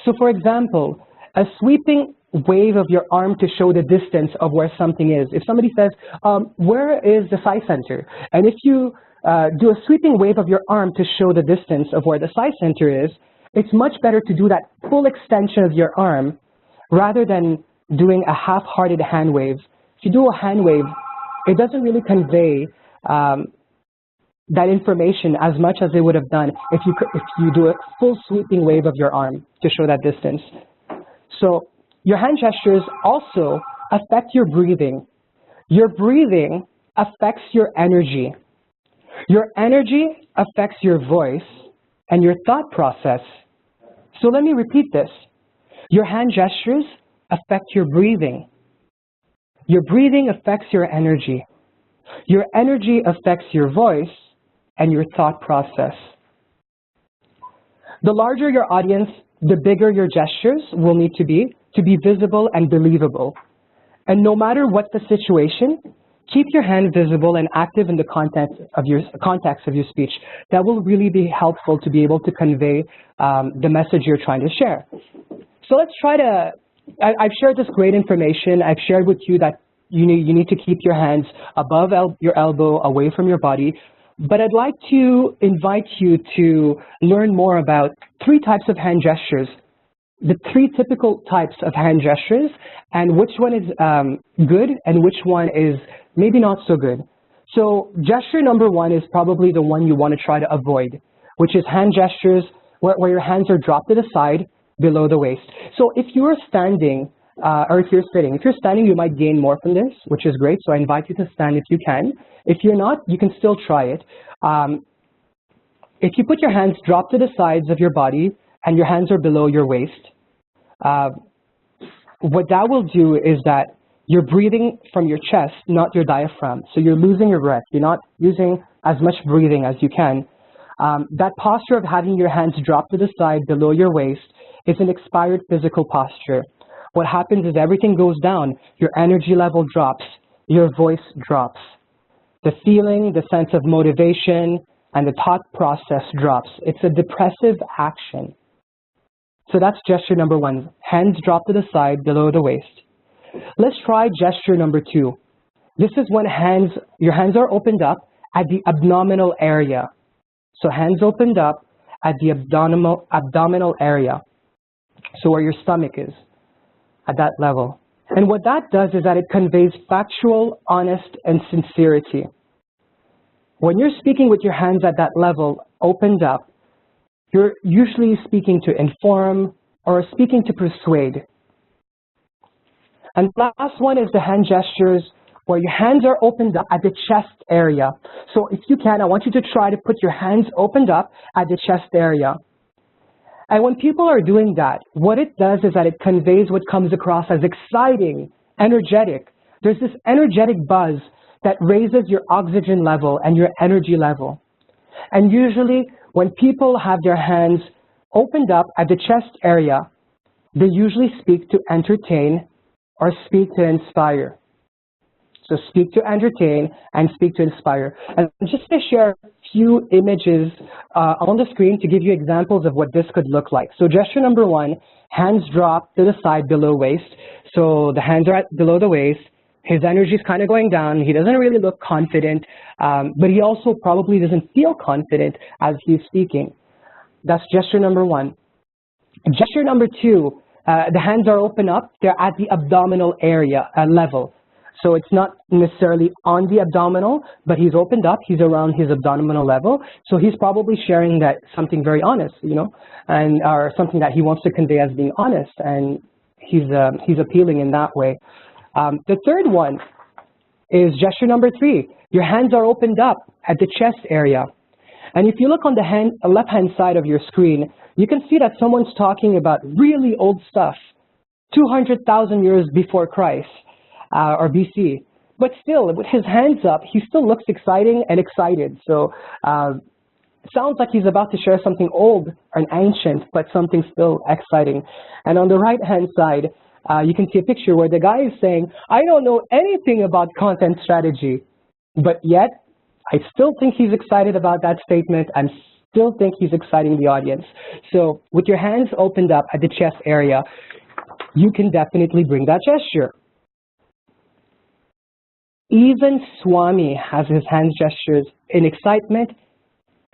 So for example, a sweeping wave of your arm to show the distance of where something is. If somebody says, where is the S.A.I center? And if you do a sweeping wave of your arm to show the distance of where the S.A.I center is, it's much better to do that full extension of your arm rather than doing a half-hearted hand wave. If you do a hand wave, it doesn't really convey that information as much as it would have done if you do a full sweeping wave of your arm to show that distance. So your hand gestures also affect your breathing. Your breathing affects your energy. Your energy affects your voice and your thought process. So let me repeat this. Your hand gestures affect your breathing. Your breathing affects your energy. Your energy affects your voice and your thought process. The larger your audience, the bigger your gestures will need to be visible and believable. And no matter what the situation, keep your hand visible and active in the context of your speech. That will really be helpful to be able to convey the message you're trying to share. So let's try to, I've shared this great information. I've shared with you that you need to keep your hands above your elbow, away from your body. But I'd like to invite you to learn more about 3 types of hand gestures, the 3 typical types of hand gestures, and which one is good and which one is maybe not so good. So gesture number 1 is probably the one you want to try to avoid, which is hand gestures where your hands are dropped to the side below the waist. So if you're standing, or if you're sitting, if you're standing, you might gain more from this, which is great. So I invite you to stand if you can. If you're not, you can still try it. If you put your hands dropped to the sides of your body and your hands are below your waist, what that will do is that you're breathing from your chest, not your diaphragm. So you're losing your breath. You're not using as much breathing as you can. That posture of having your hands dropped to the side below your waist is an expired physical posture. What happens is everything goes down. Your energy level drops. Your voice drops. The feeling, the sense of motivation, and the thought process drops. It's a depressive action. So that's gesture number 1. Hands drop to the side below the waist. Let's try gesture number 2. This is when your hands are opened up at the abdominal area. So hands opened up at the abdominal area. So where your stomach is, at that level. And what that does is that it conveys factual, honest, and sincerity. When you're speaking with your hands at that level, opened up, you're usually speaking to inform or speaking to persuade. And the last one is the hand gestures where your hands are opened up at the chest area. So if you can, I want you to try to put your hands opened up at the chest area. And when people are doing that, what it does is that it conveys what comes across as exciting, energetic. There's this energetic buzz that raises your oxygen level and your energy level. And usually when people have their hands opened up at the chest area, they usually speak to entertain or speak to inspire. So speak to entertain and speak to inspire. And just to share a few images on the screen to give you examples of what this could look like. So gesture number one, hands drop to the side below waist. So the hands are below the waist. His energy is kind of going down. He doesn't really look confident, but he also probably doesn't feel confident as he's speaking. That's gesture number one. Gesture number two, the hands are open up. They're at the abdominal area level. So it's not necessarily on the abdominal, but he's opened up, he's around his abdominal level. So he's probably sharing that something very honest, you know, and or something that he wants to convey as being honest, and he's appealing in that way. The third one is gesture number three. Your hands are opened up at the chest area. And if you look on the left-hand side of your screen, you can see that someone's talking about really old stuff, 200,000 years before Christ. Or BC, but still, with his hands up, he still looks exciting and excited. So sounds like he's about to share something old and ancient, but something still exciting. And on the right-hand side, you can see a picture where the guy is saying, I don't know anything about content strategy, but yet I still think he's excited about that statement and still think he's exciting the audience. So with your hands opened up at the chest area, you can definitely bring that gesture. Even Swami has his hand gestures in excitement,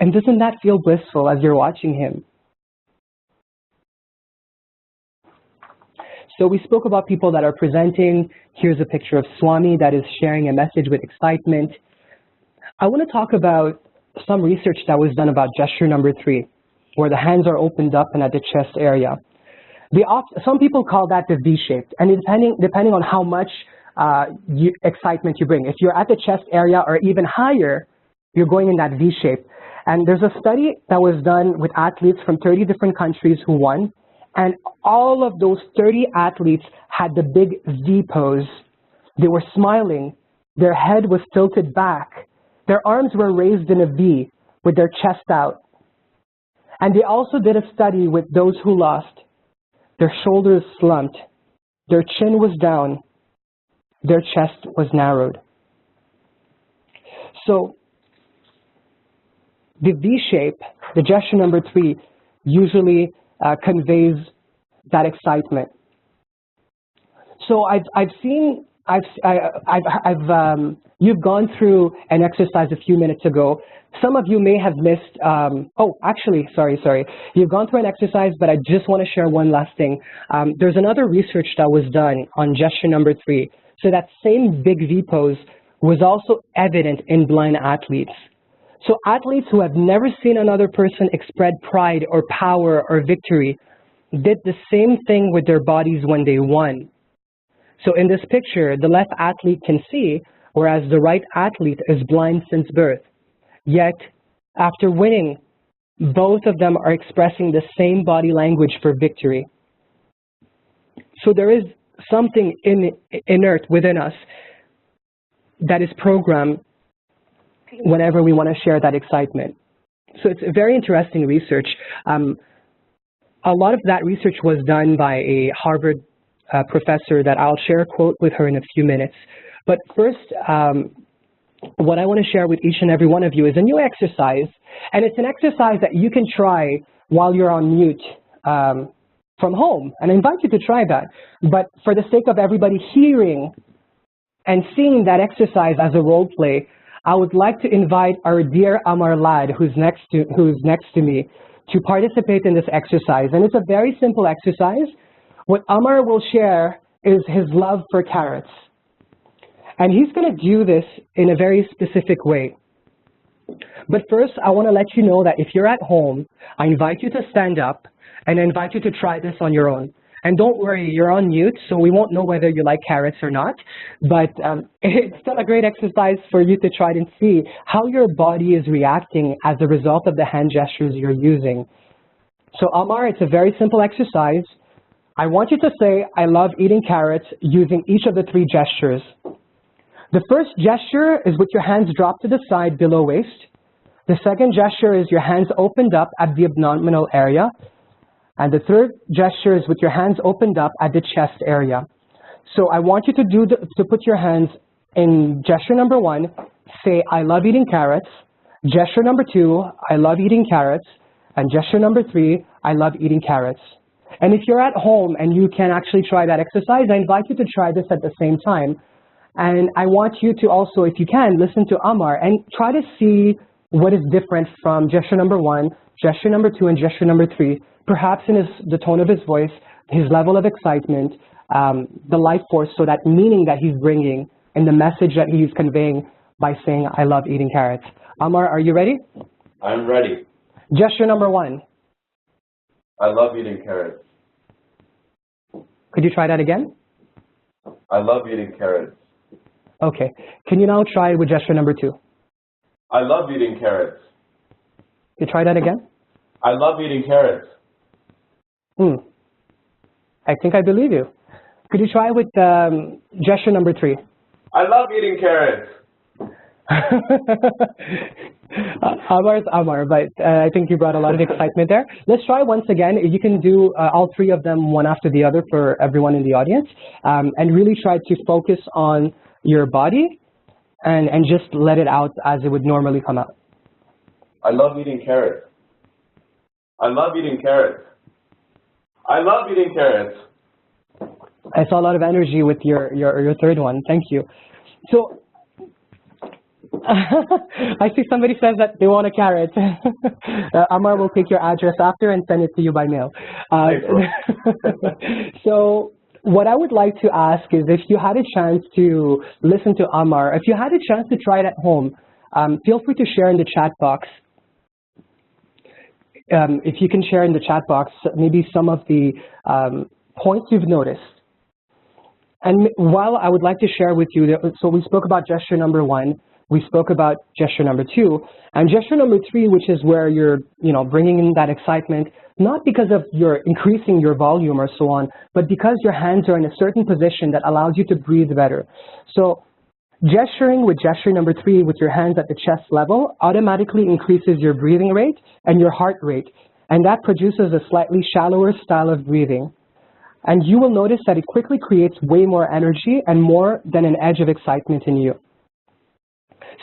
and doesn't that feel blissful as you're watching him? So we spoke about people that are presenting. Here's a picture of Swami that is sharing a message with excitement. I want to talk about some research that was done about gesture number three, where the hands are opened up and at the chest area. Some people call that the V-shaped, and depending on how much excitement you bring. If you're at the chest area or even higher, you're going in that V shape. And there's a study that was done with athletes from 30 different countries who won, and all of those 30 athletes had the big V pose. They were smiling, their head was tilted back, their arms were raised in a V with their chest out. And they also did a study with those who lost. Their shoulders slumped, their chin was down, their chest was narrowed. So the V shape, the gesture number three, usually conveys that excitement. So you've gone through an exercise a few minutes ago. Some of you may have missed, sorry. You've gone through an exercise, but I just want to share one last thing. There's another research that was done on gesture number three. So that same big V pose was also evident in blind athletes. So athletes who have never seen another person express pride or power or victory did the same thing with their bodies when they won. So in this picture, the left athlete can see, whereas the right athlete is blind since birth. Yet, after winning, both of them are expressing the same body language for victory. So there is something inert within us that is programmed whenever we want to share that excitement. So it's a very interesting research. A lot of that research was done by a Harvard professor that I'll share a quote with her in a few minutes. But first, what I want to share with each and every one of you is a new exercise, and it's an exercise that you can try while you're on mute from home, and I invite you to try that. But for the sake of everybody hearing and seeing that exercise as a role play, I would like to invite our dear Amar lad, who's next to me, to participate in this exercise. And it's a very simple exercise. What Amar will share is his love for carrots. And he's going to do this in a very specific way. But first, I want to let you know that if you're at home, I invite you to stand up and I invite you to try this on your own. And don't worry, you're on mute, so we won't know whether you like carrots or not. But it's still a great exercise for you to try and see how your body is reacting as a result of the hand gestures you're using. So Amar, it's a very simple exercise. I want you to say, I love eating carrots, using each of the 3 gestures. The first gesture is with your hands dropped to the side below waist. The second gesture is your hands opened up at the abdominal area. And the third gesture is with your hands opened up at the chest area. So I want you to put your hands in gesture number 1, say, I love eating carrots. Gesture number 2, I love eating carrots. And gesture number 3, I love eating carrots. And if you're at home and you can actually try that exercise, I invite you to try this at the same time. And I want you to also, if you can, listen to Amar and try to see what is different from gesture number 1, gesture number 2, and gesture number 3. Perhaps in the tone of his voice, his level of excitement, the life force, so that meaning that he's bringing and the message that he's conveying by saying, I love eating carrots. Amar, are you ready? I'm ready. Gesture number 1. I love eating carrots. Could you try that again? I love eating carrots. Okay. Can you now try with gesture number 2? I love eating carrots. You try that again? I love eating carrots. I think I believe you. Could you try with gesture number 3? I love eating carrots. Amar's Amar, but I think you brought a lot of excitement there. Let's try once again. You can do all 3 of them one after the other for everyone in the audience, and really try to focus on your body and just let it out as it would normally come out. I love eating carrots. I love eating carrots. I love eating carrots. I saw a lot of energy with your third one. Thank you. So I see somebody says that they want a carrot. Amar will take your address after and send it to you by mail. So what I would like to ask is, if you had a chance to listen to Amar, if you had a chance to try it at home, feel free to share in the chat box. If you can share in the chat box maybe some of the points you've noticed. And while I would like to share with you, so we spoke about gesture number 1, we spoke about gesture number 2, and gesture number 3, which is where you're, bringing in that excitement, not because of your increasing your volume or so on, but because your hands are in a certain position that allows you to breathe better. So gesturing with gesture number 3 with your hands at the chest level automatically increases your breathing rate and your heart rate, and that produces a slightly shallower style of breathing. And you will notice that it quickly creates way more energy and more than an edge of excitement in you.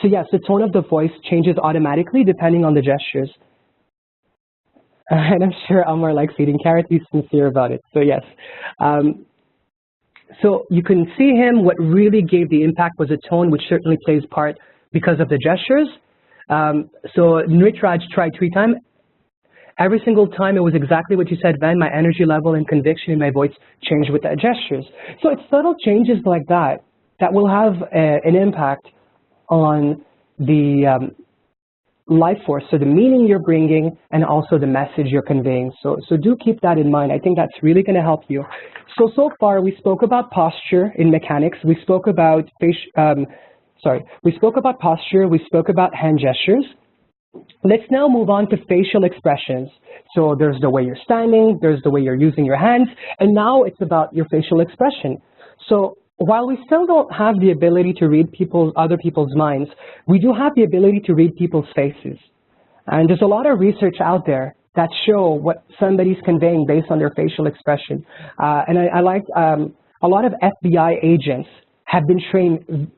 So yes, the tone of the voice changes automatically depending on the gestures. And I'm sure Amar likes eating carrots. He's sincere about it. So yes. So you can see him. What really gave the impact was a tone, which certainly plays part because of the gestures. So Nritraj tried 3 times. Every single time it was exactly what you said, Ven. My energy level and conviction in my voice changed with the gestures. So it's subtle changes like that that will have an impact on the life force, so the meaning you're bringing and also the message you're conveying. So do keep that in mind. I think that's really going to help you. So far we spoke about posture in mechanics. We spoke about we spoke about posture. We spoke about hand gestures. Let's now move on to facial expressions. So there's the way you're standing, there's the way you're using your hands, and now it's about your facial expression. So while we still don't have the ability to read other people's minds, we do have the ability to read people's faces. And there's a lot of research out there that show what somebody's conveying based on their facial expression. And I like a lot of FBI agents have been trained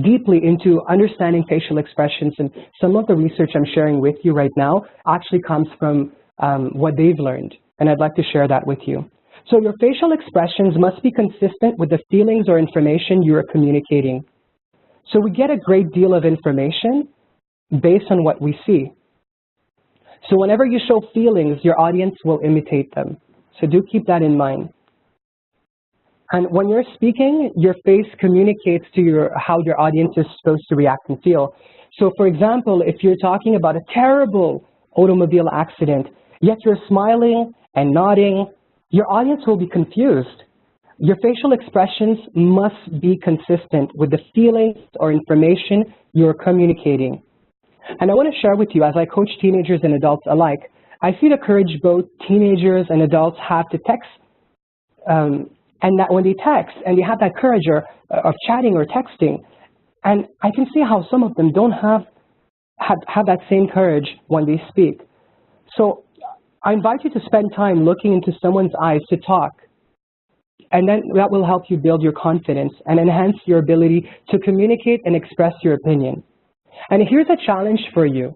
deeply into understanding facial expressions, and some of the research I'm sharing with you right now actually comes from what they've learned, and I'd like to share that with you. So your facial expressions must be consistent with the feelings or information you are communicating. So we get a great deal of information based on what we see. So whenever you show feelings, your audience will imitate them. So do keep that in mind. And when you're speaking, your face communicates to how your audience is supposed to react and feel. So for example, if you're talking about a terrible automobile accident, yet you're smiling and nodding, your audience will be confused. Your facial expressions must be consistent with the feelings or information you're communicating. And I want to share with you, as I coach teenagers and adults alike, I see the courage both teenagers and adults have to text, and that when they text and they have that courage of chatting or texting, and I can see how some of them don't have that same courage when they speak. So I invite you to spend time looking into someone's eyes to talk, and then that will help you build your confidence and enhance your ability to communicate and express your opinion. And here's a challenge for you.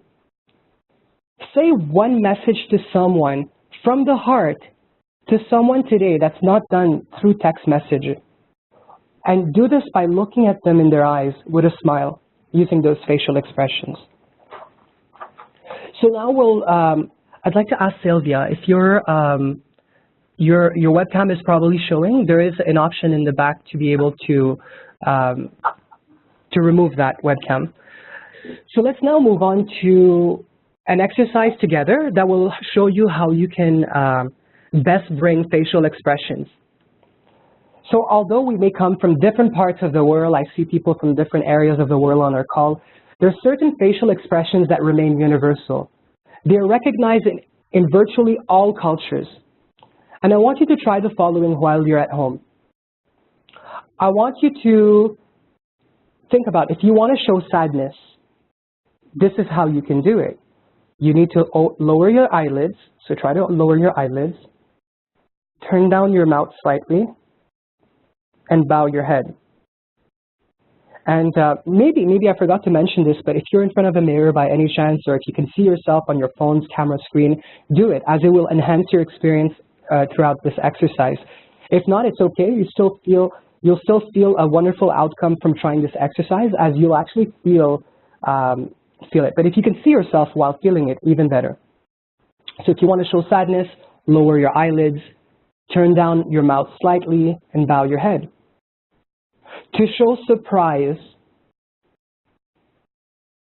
Say one message to someone from the heart to someone today that's not done through text message. And do this by looking at them in their eyes with a smile, using those facial expressions. So now I'd like to ask Sylvia, if your webcam is probably showing, there is an option in the back to be able to remove that webcam. So let's now move on to an exercise together that will show you how you can best bring facial expressions. So although we may come from different parts of the world, I see people from different areas of the world on our call, there are certain facial expressions that remain universal. They are recognized in virtually all cultures. And I want you to try the following while you're at home. I want you to think about, if you want to show sadness, this is how you can do it. You need to lower your eyelids, so try to lower your eyelids, turn down your mouth slightly, and bow your head. And maybe I forgot to mention this, but if you're in front of a mirror by any chance, or if you can see yourself on your phone's camera screen, do it, as it will enhance your experience throughout this exercise. If not, it's okay. You'll still feel a wonderful outcome from trying this exercise, as you'll actually feel it. But if you can see yourself while feeling it, even better. So if you want to show sadness, lower your eyelids, turn down your mouth slightly, and bow your head. To show surprise,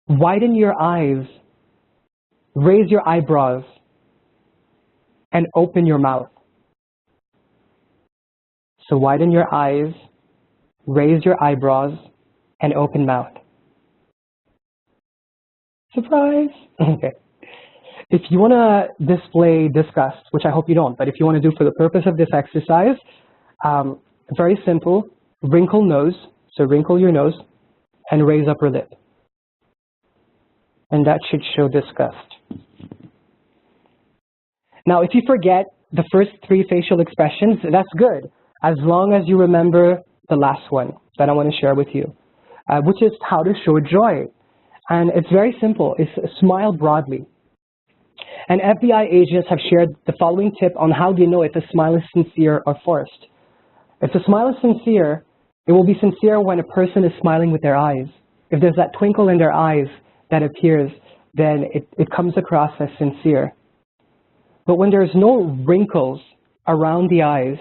widen your eyes, raise your eyebrows, and open your mouth. So widen your eyes, raise your eyebrows, and open mouth. Surprise! Okay. If you want to display disgust, which I hope you don't, but if you want to do for the purpose of this exercise, very simple, wrinkle nose, so wrinkle your nose, and raise upper lip. And that should show disgust. Now, if you forget the first three facial expressions, that's good, as long as you remember the last one that I want to share with you, which is how to show joy. And it's very simple. It's smile broadly. And FBI agents have shared the following tip on how they know if a smile is sincere or forced. If the smile is sincere, it will be sincere when a person is smiling with their eyes. If there's that twinkle in their eyes that appears, then it comes across as sincere. But when there's no wrinkles around the eyes,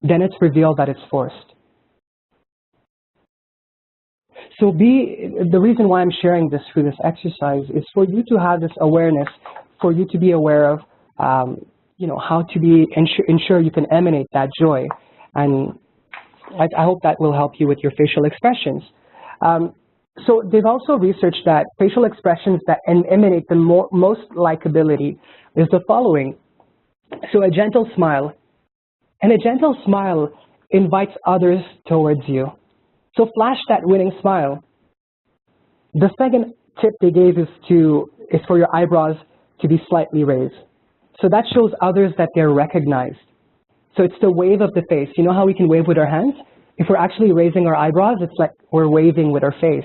then it's revealed that it's forced. So the reason why I'm sharing this through this exercise is for you to have this awareness, for you to be aware of, how to ensure you can emanate that joy. And I hope that will help you with your facial expressions. So they've also researched that facial expressions that emanate the most likability is the following. So a gentle smile. And a gentle smile invites others towards you. So flash that winning smile. The second tip they gave is for your eyebrows to be slightly raised. So that shows others that they're recognized. So it's the wave of the face. You know how we can wave with our hands? If we're actually raising our eyebrows, it's like we're waving with our face.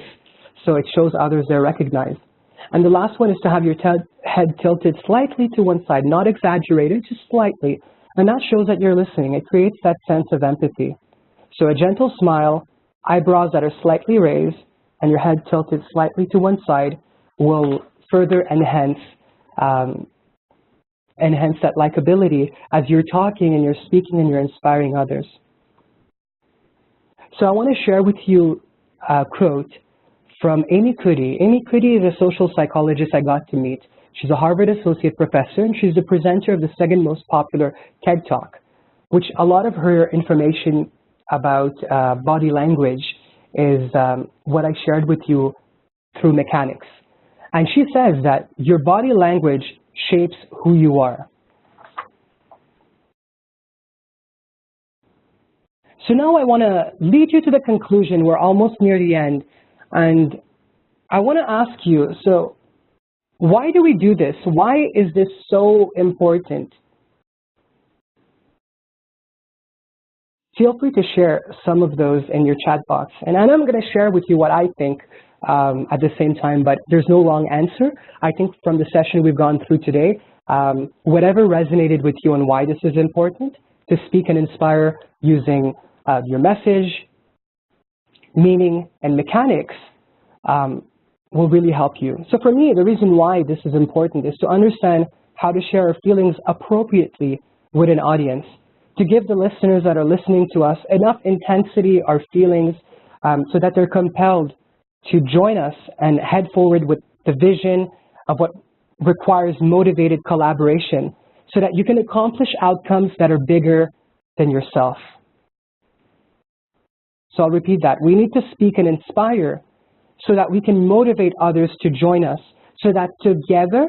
So it shows others they're recognized. And the last one is to have your head tilted slightly to one side, not exaggerated, just slightly. And that shows that you're listening. It creates that sense of empathy. So a gentle smile, eyebrows that are slightly raised and your head tilted slightly to one side will further enhance that likability as you're talking and you're speaking and you're inspiring others. So I want to share with you a quote from Amy Cuddy. Amy Cuddy is a social psychologist I got to meet. She's a Harvard Associate Professor, and she's the presenter of the second most popular TED Talk, which a lot of her information about body language is what I shared with you through mechanics. And she says that your body language shapes who you are. So now I want to lead you to the conclusion. We're almost near the end. And I want to ask you, so why do we do this? Why is this so important? Feel free to share some of those in your chat box. And I'm going to share with you what I think at the same time, but there's no wrong answer. I think from the session we've gone through today, whatever resonated with you and why this is important, to speak and inspire using your message, meaning, and mechanics will really help you. So for me, the reason why this is important is to understand how to share our feelings appropriately with an audience, to give the listeners that are listening to us enough intensity or feelings so that they're compelled to join us and head forward with the vision of what requires motivated collaboration so that you can accomplish outcomes that are bigger than yourself. So I'll repeat that. We need to speak and inspire so that we can motivate others to join us, so that together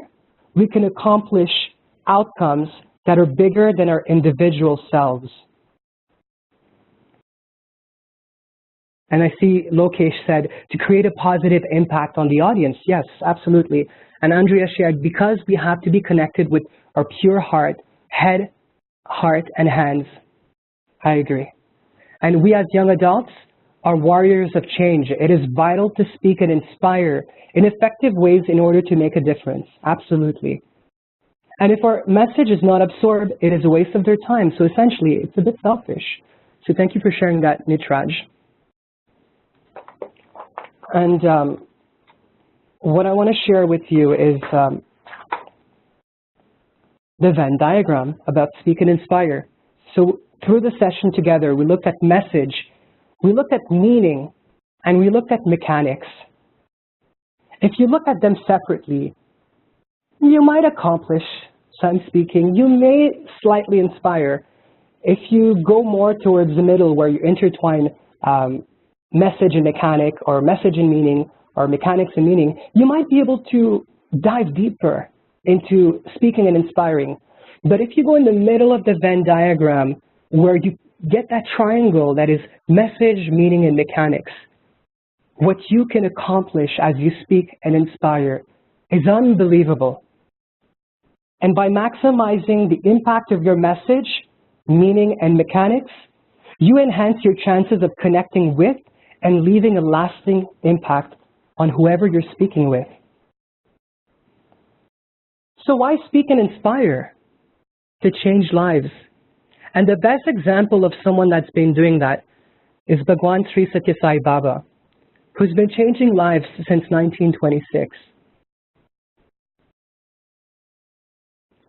we can accomplish outcomes that are bigger than our individual selves. And I see Lokesh said, to create a positive impact on the audience. Yes, absolutely. And Andrea shared, because we have to be connected with our pure heart, head, heart, and hands. I agree. And we as young adults are warriors of change. It is vital to speak and inspire in effective ways in order to make a difference. Absolutely. And if our message is not absorbed, it is a waste of their time. So essentially, it's a bit selfish. So thank you for sharing that, Nitraj. And what I want to share with you is the Venn diagram about speak and inspire. So through the session together, we looked at message, we looked at meaning, and we looked at mechanics. If you look at them separately, you might accomplish some speaking. You may slightly inspire. If you go more towards the middle where you intertwine message and mechanic, or message and meaning, or mechanics and meaning, you might be able to dive deeper into speaking and inspiring. But if you go in the middle of the Venn diagram where you get that triangle that is message, meaning, and mechanics, what you can accomplish as you speak and inspire is unbelievable. And by maximizing the impact of your message, meaning, and mechanics, you enhance your chances of connecting with and leaving a lasting impact on whoever you're speaking with. So why speak and inspire? To change lives. And the best example of someone that's been doing that is Bhagwan Sri Sathya Sai Baba, who's been changing lives since 1926.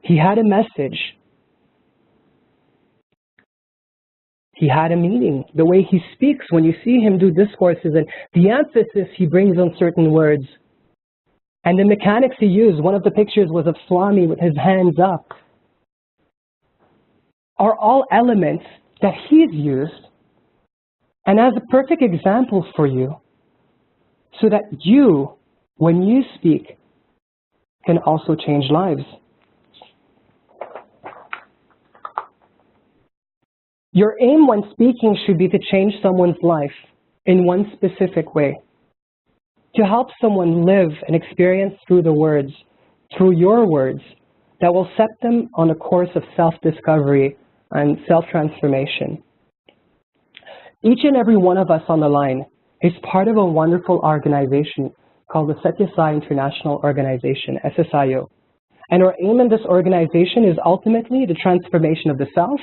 He had a message. He had a meaning. The way he speaks, when you see him do discourses and the emphasis he brings on certain words. And the mechanics he used, one of the pictures was of Swami with his hands up, are all elements that he's used and as a perfect example for you so that you, when you speak, can also change lives. Your aim when speaking should be to change someone's life in one specific way, to help someone live an experience through the words, through your words, that will set them on a course of self-discovery and self-transformation. Each and every one of us on the line is part of a wonderful organization called the S.A.I. International Organization, SSIO. And our aim in this organization is ultimately the transformation of the self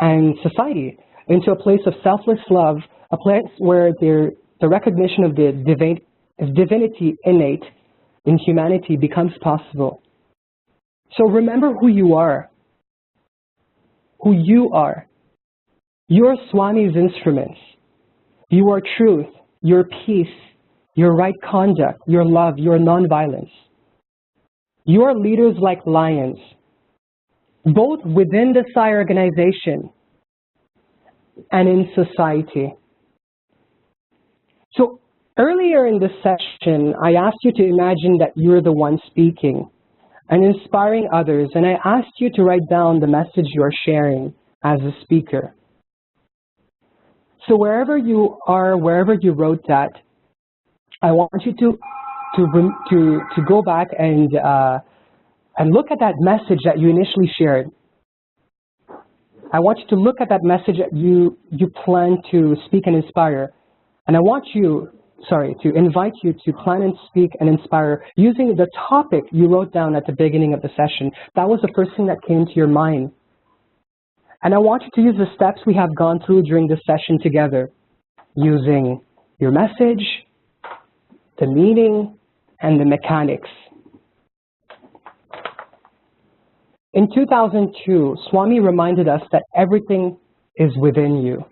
and society into a place of selfless love a place where the recognition of the divinity innate in humanity becomes possible. So remember who you are. Who you are. You are Swami's instruments. You are truth, your peace, your right conduct, your love, your nonviolence. You are leaders like lions, both within the S.A.I organization and in society. So earlier in this session, I asked you to imagine that you're the one speaking and inspiring others, and I asked you to write down the message you're sharing as a speaker. So wherever you are, wherever you wrote that, I want you to go back and look at that message that you initially shared. I want you to look at that message that you plan to speak and inspire, and I want you, to invite you to plan and speak and inspire using the topic you wrote down at the beginning of the session. That was the first thing that came to your mind. And I want you to use the steps we have gone through during this session together, using your message, the meaning, and the mechanics. In 2002, Swami reminded us that everything is within you.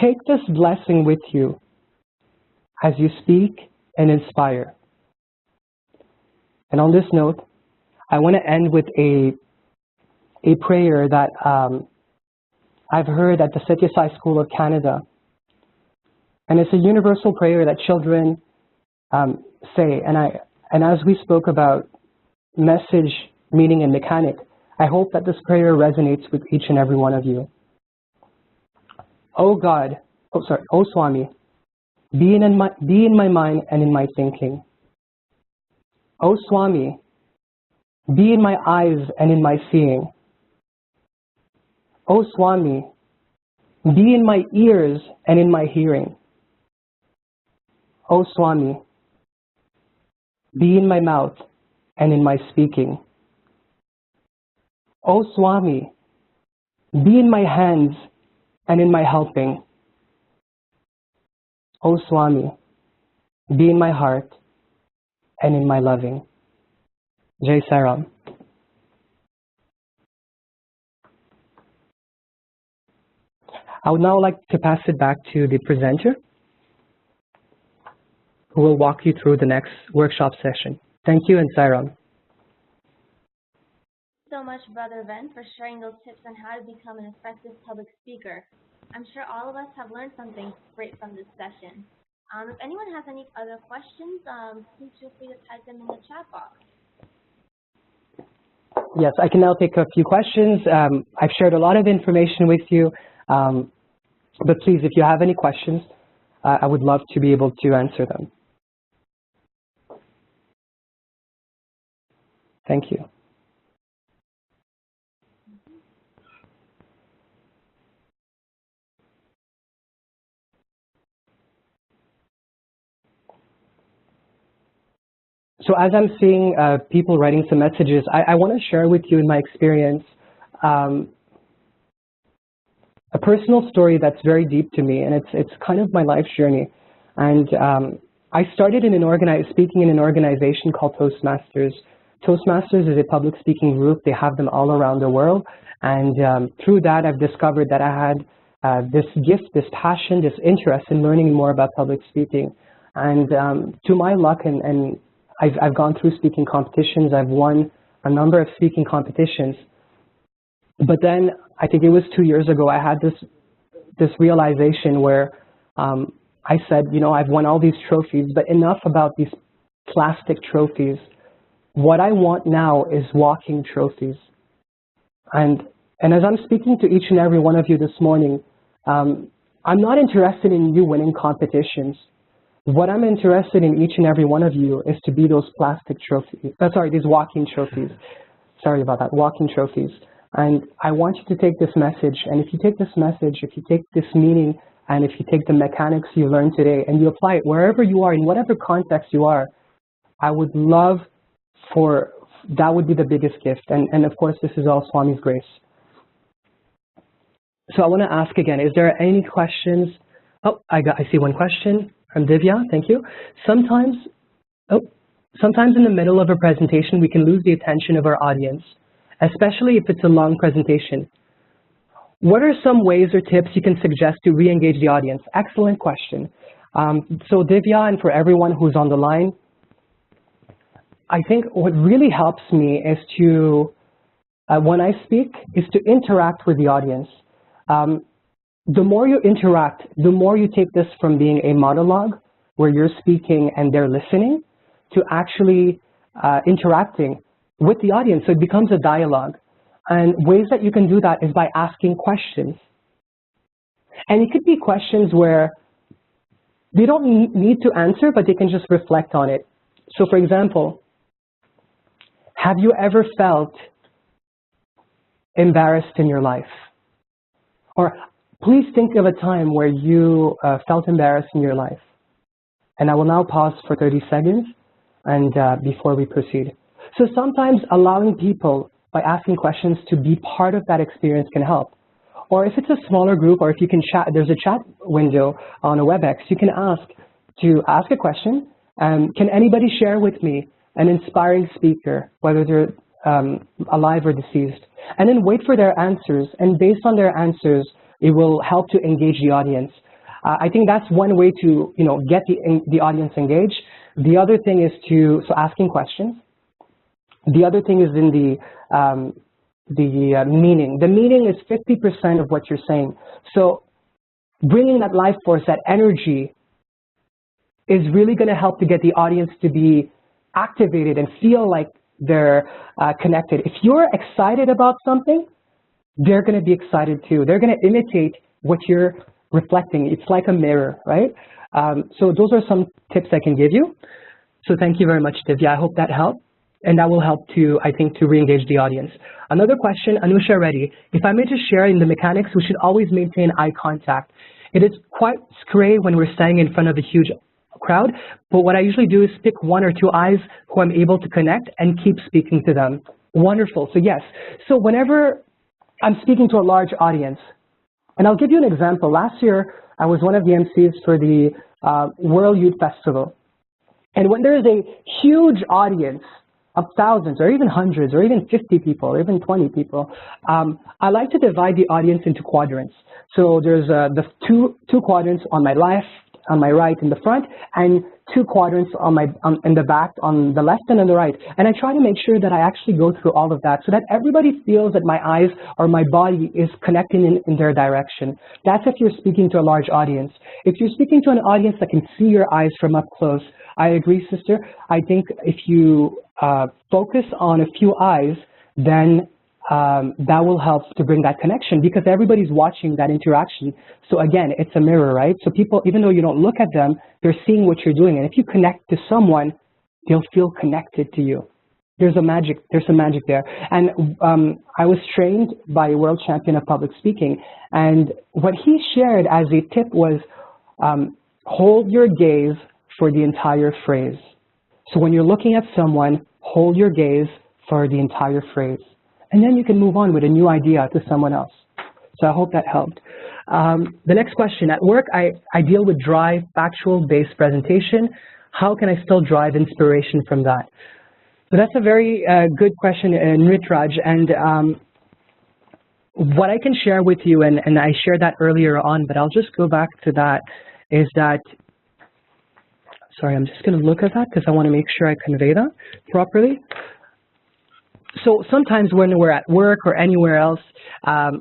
Take this blessing with you as you speak and inspire. And on this note, I want to end with a prayer that I've heard at the Sathya S.A.I School of Canada. And it's a universal prayer that children say. And as we spoke about message, meaning, and mechanic, I hope that this prayer resonates with each and every one of you. Oh Swami, be in my mind and in my thinking. Oh Swami, be in my eyes and in my seeing. Oh Swami, be in my ears and in my hearing. Oh Swami, be in my mouth and in my speaking. Oh Swami, be in my hands and in my helping. Oh Swami, be in my heart and in my loving. Jai Sai Ram. I would now like to pass it back to the presenter, who will walk you through the next workshop session. Thank you, and Sai Ram. So much, Brother Ven, for sharing those tips on how to become an effective public speaker. I'm sure all of us have learned something great from this session. If anyone has any other questions, please feel free to type them in the chat box. Yes, I can now take a few questions. I've shared a lot of information with you, but please, if you have any questions, I would love to be able to answer them. Thank you. So as I'm seeing people writing some messages, I want to share with you in my experience a personal story that's very deep to me, and it's kind of my life's journey. And I started in speaking in an organization called Toastmasters. Toastmasters is a public speaking group. They have them all around the world. And through that, I've discovered that I had this gift, this passion, this interest in learning more about public speaking. And to my luck, and I've gone through speaking competitions. I've won a number of speaking competitions. But then I think it was 2 years ago, I had this realization where I said, you know, I've won all these trophies, but enough about these plastic trophies. What I want now is walking trophies. And as I'm speaking to each and every one of you this morning, I'm not interested in you winning competitions. What I'm interested in each and every one of you is to be those plastic trophies, these walking trophies. Sorry about that, walking trophies. And I want you to take this message, and if you take this message, if you take this meaning, and if you take the mechanics you learned today and you apply it wherever you are, in whatever context you are, I would love that would be the biggest gift. And of course, this is all Swami's grace. So I want to ask again, is there any questions? Oh, I see one question from Divya, thank you. Sometimes in the middle of a presentation, we can lose the attention of our audience, especially if it's a long presentation. What are some ways or tips you can suggest to re-engage the audience? Excellent question. So Divya, and for everyone who's on the line, I think what really helps me is to, when I speak, is to interact with the audience. The more you interact, the more you take this from being a monologue, where you're speaking and they're listening, to actually interacting with the audience. So it becomes a dialogue. And ways that you can do that is by asking questions. And it could be questions where they don't need to answer, but they can just reflect on it. So for example, have you ever felt embarrassed in your life? Or please think of a time where you felt embarrassed in your life. And I will now pause for 30 seconds and before we proceed. So sometimes allowing people, by asking questions, to be part of that experience can help. Or if it's a smaller group, or if you can chat, there's a chat window on a WebEx, you can ask a question. Can anybody share with me an inspiring speaker, whether they're alive or deceased? And then wait for their answers. And based on their answers, it will help to engage the audience. I think that's one way to get the audience engaged. The other thing is so asking questions. The other thing is in the meaning. The meaning is 50% of what you're saying. So bringing that life force, that energy, is really going to help to get the audience to be activated and feel like they're connected. If you're excited about something, they're going to be excited too. They're going to imitate what you're reflecting. It's like a mirror, right? So those are some tips I can give you. So thank you very much, Divya. I hope that helped. And that will help to, I think, to re-engage the audience. Another question, Anusha Reddy. If I may just share in the mechanics, we should always maintain eye contact. It is quite scary when we're standing in front of a huge crowd, but what I usually do is pick one or two eyes who I'm able to connect and keep speaking to them. Wonderful, so yes. So whenever I'm speaking to a large audience, and I'll give you an example. Last year, I was one of the MCs for the World Youth Festival. And when there is a huge audience of thousands or even hundreds or even 50 people or even 20 people, I like to divide the audience into quadrants. So there's the two quadrants on my left, on my right in the front, and two quadrants in the back, on the left and on the right. And I try to make sure that I actually go through all of that so that everybody feels that my eyes or my body is connecting in their direction. That's if you're speaking to a large audience. If you're speaking to an audience that can see your eyes from up close, I agree, sister. I think if you focus on a few eyes, then that will help to bring that connection, because everybody's watching that interaction. So again, it's a mirror, right? So people, even though you don't look at them, they're seeing what you're doing. And if you connect to someone, they'll feel connected to you. There's some magic there. And I was trained by a world champion of public speaking. And what he shared as a tip was hold your gaze for the entire phrase. So when you're looking at someone, hold your gaze for the entire phrase. And then you can move on with a new idea to someone else. So I hope that helped. The next question, at work, I deal with dry, factual-based presentation. How can I still drive inspiration from that? So that's a very good question, Nritraj. And what I can share with you, and I shared that earlier on, but I'll just go back to that, is that, sorry, I'm just going to look at that because I want to make sure I convey that properly. So sometimes when we're at work or anywhere else,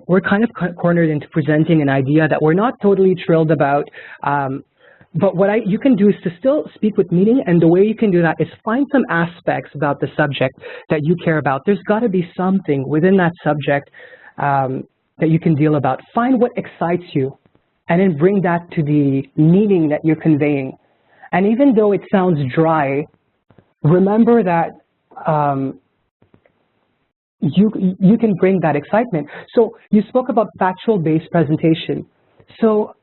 we're kind of cornered into presenting an idea that we're not totally thrilled about. But what you can do is to still speak with meaning, and the way you can do that is find some aspects about the subject that you care about. There's got to be something within that subject that you can deal about. Find what excites you, and then bring that to the meaning that you're conveying. And even though it sounds dry, remember that you can bring that excitement. So you spoke about factual-based presentation. So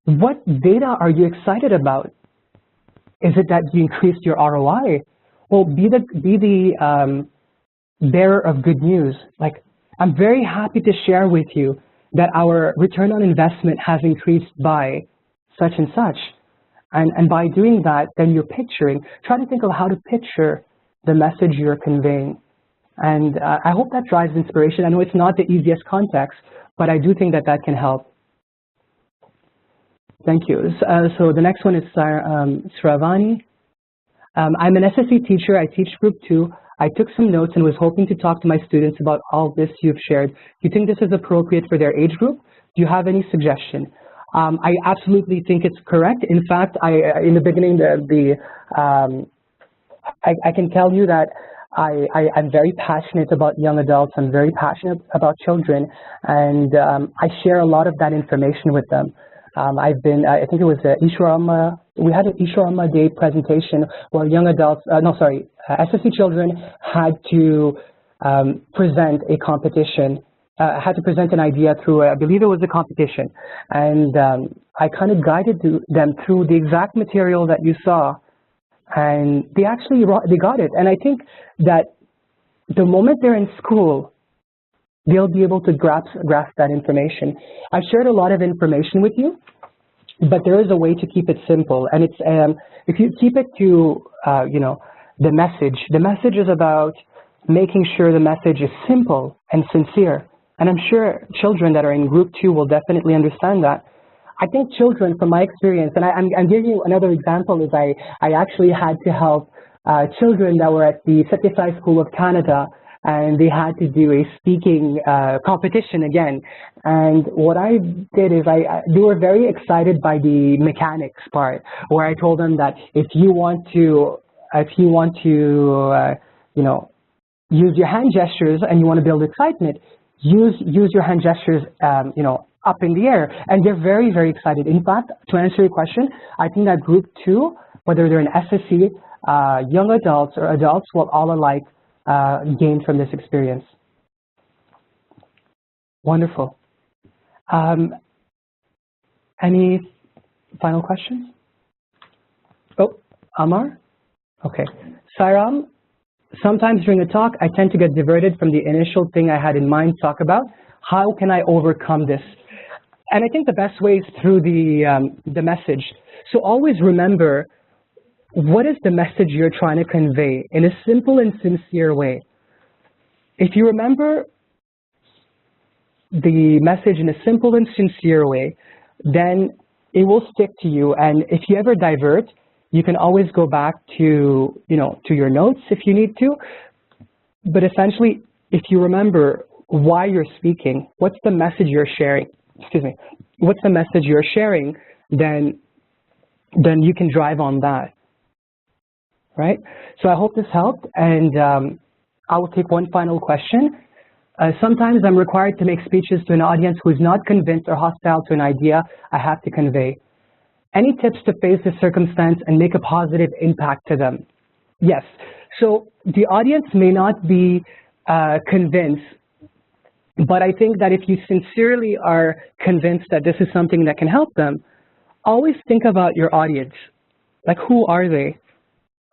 what data are you excited about? Is it that you increased your ROI? Well, be the bearer of good news. Like, I'm very happy to share with you that our return on investment has increased by such and such. And by doing that, then you're picturing, try to think of how to picture the message you're conveying. And I hope that drives inspiration. I know it's not the easiest context, but I do think that that can help. Thank you. So the next one is Sravani. I'm an SSE teacher. I teach Group 2. I took some notes and was hoping to talk to my students about all this you've shared. Do you think this is appropriate for their age group? Do you have any suggestion? I absolutely think it's correct. In fact, in the beginning, I can tell you that I'm very passionate about young adults. I'm very passionate about children, and I share a lot of that information with them. I think it was we had an Ishwarama Day presentation where young adults, SSE children had to present a competition, had to present an idea through, I believe it was a competition. And I kind of guided them through the exact material that you saw. And they got it. And I think that the moment they're in school, they'll be able to grasp that information. I've shared a lot of information with you, but there is a way to keep it simple. And it's if you keep it to the message is about making sure the message is simple and sincere. And I'm sure children that are in Group 2 will definitely understand that. I think children, from my experience, and I'm giving you another example, is I actually had to help children that were at the S.A.I. School of Canada, and they had to do a speaking competition again. And what I did is they were very excited by the mechanics part, where I told them that if you want to use your hand gestures and you want to build excitement, use your hand gestures, up in the air. And they're very, very excited. In fact, to answer your question, I think that Group 2, whether they're in SSE, young adults or adults, will all alike gain from this experience. Wonderful. Any final questions? Oh, Amar? Okay. Sairam, sometimes during a talk, I tend to get diverted from the initial thing I had in mind to talk about. How can I overcome this? And I think the best way is through the message. So always remember, what is the message you're trying to convey in a simple and sincere way? If you remember the message in a simple and sincere way, then it will stick to you. And if you ever divert, you can always go back to your notes if you need to. But essentially, if you remember why you're speaking, what's the message you're sharing? Excuse me. What's the message you're sharing? Then you can drive on that. Right? So I hope this helped, and I will take one final question. Sometimes I'm required to make speeches to an audience who is not convinced or hostile to an idea I have to convey. Any tips to face this circumstance and make a positive impact to them? Yes. So the audience may not be convinced, but I think that if you sincerely are convinced that this is something that can help them, always think about your audience. Like, who are they?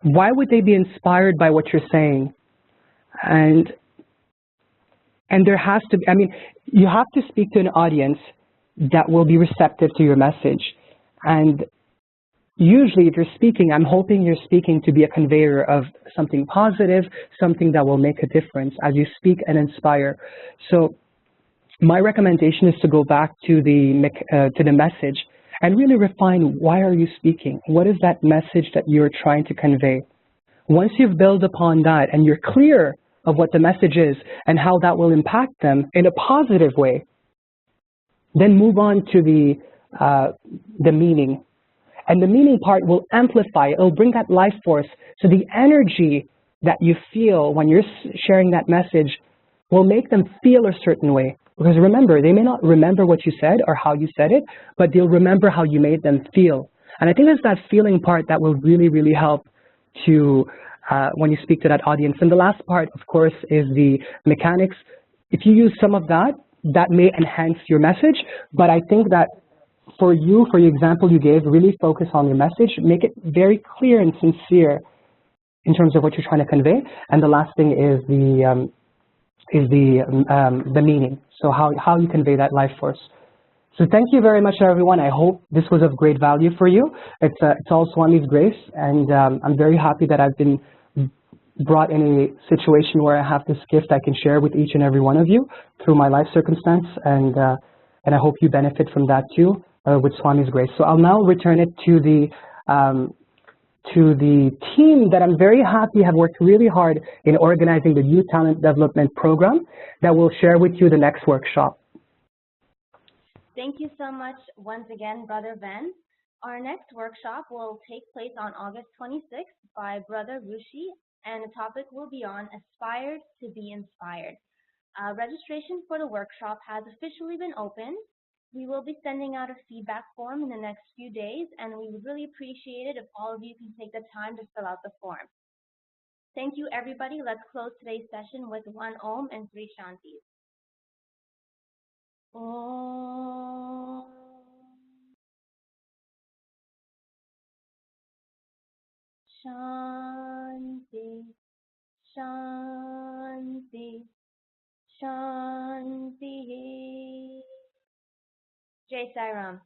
Why would they be inspired by what you're saying? And there has to be, you have to speak to an audience that will be receptive to your message. And usually if you're speaking, I'm hoping you're speaking to be a conveyor of something positive, something that will make a difference as you speak and inspire. So my recommendation is to go back to the message and really refine, why are you speaking? What is that message that you're trying to convey? Once you've built upon that and you're clear of what the message is and how that will impact them in a positive way, then move on to the meaning. And the meaning part will amplify, it'll bring that life force. So the energy that you feel when you're sharing that message will make them feel a certain way. Because remember, they may not remember what you said or how you said it, but they'll remember how you made them feel. And I think it's that feeling part that will really, really help to when you speak to that audience. And the last part, of course, is the mechanics. If you use some of that, that may enhance your message. But I think that for you, for your example you gave, really focus on your message. Make it very clear and sincere in terms of what you're trying to convey. And the last thing is the meaning. So how you convey that life force. So thank you very much, everyone. I hope this was of great value for you. It's all Swami's grace, and I'm very happy that I've been brought in a situation where I have this gift I can share with each and every one of you through my life circumstance, and I hope you benefit from that too with Swami's grace. So I'll now return it to the team that I'm very happy have worked really hard in organizing the Youth Talent Development Program that will share with you the next workshop. Thank you so much once again, Brother Ven. Our next workshop will take place on August 26th by Brother Rushi, and the topic will be on Aspired to be Inspired. Registration for the workshop has officially been opened. We will be sending out a feedback form in the next few days, and we would really appreciate it if all of you can take the time to fill out the form. Thank you, everybody. Let's close today's session with 1 Om and 3 Shantis. Om. Shanti, Shanti, Shanti. Jai Sai Ram.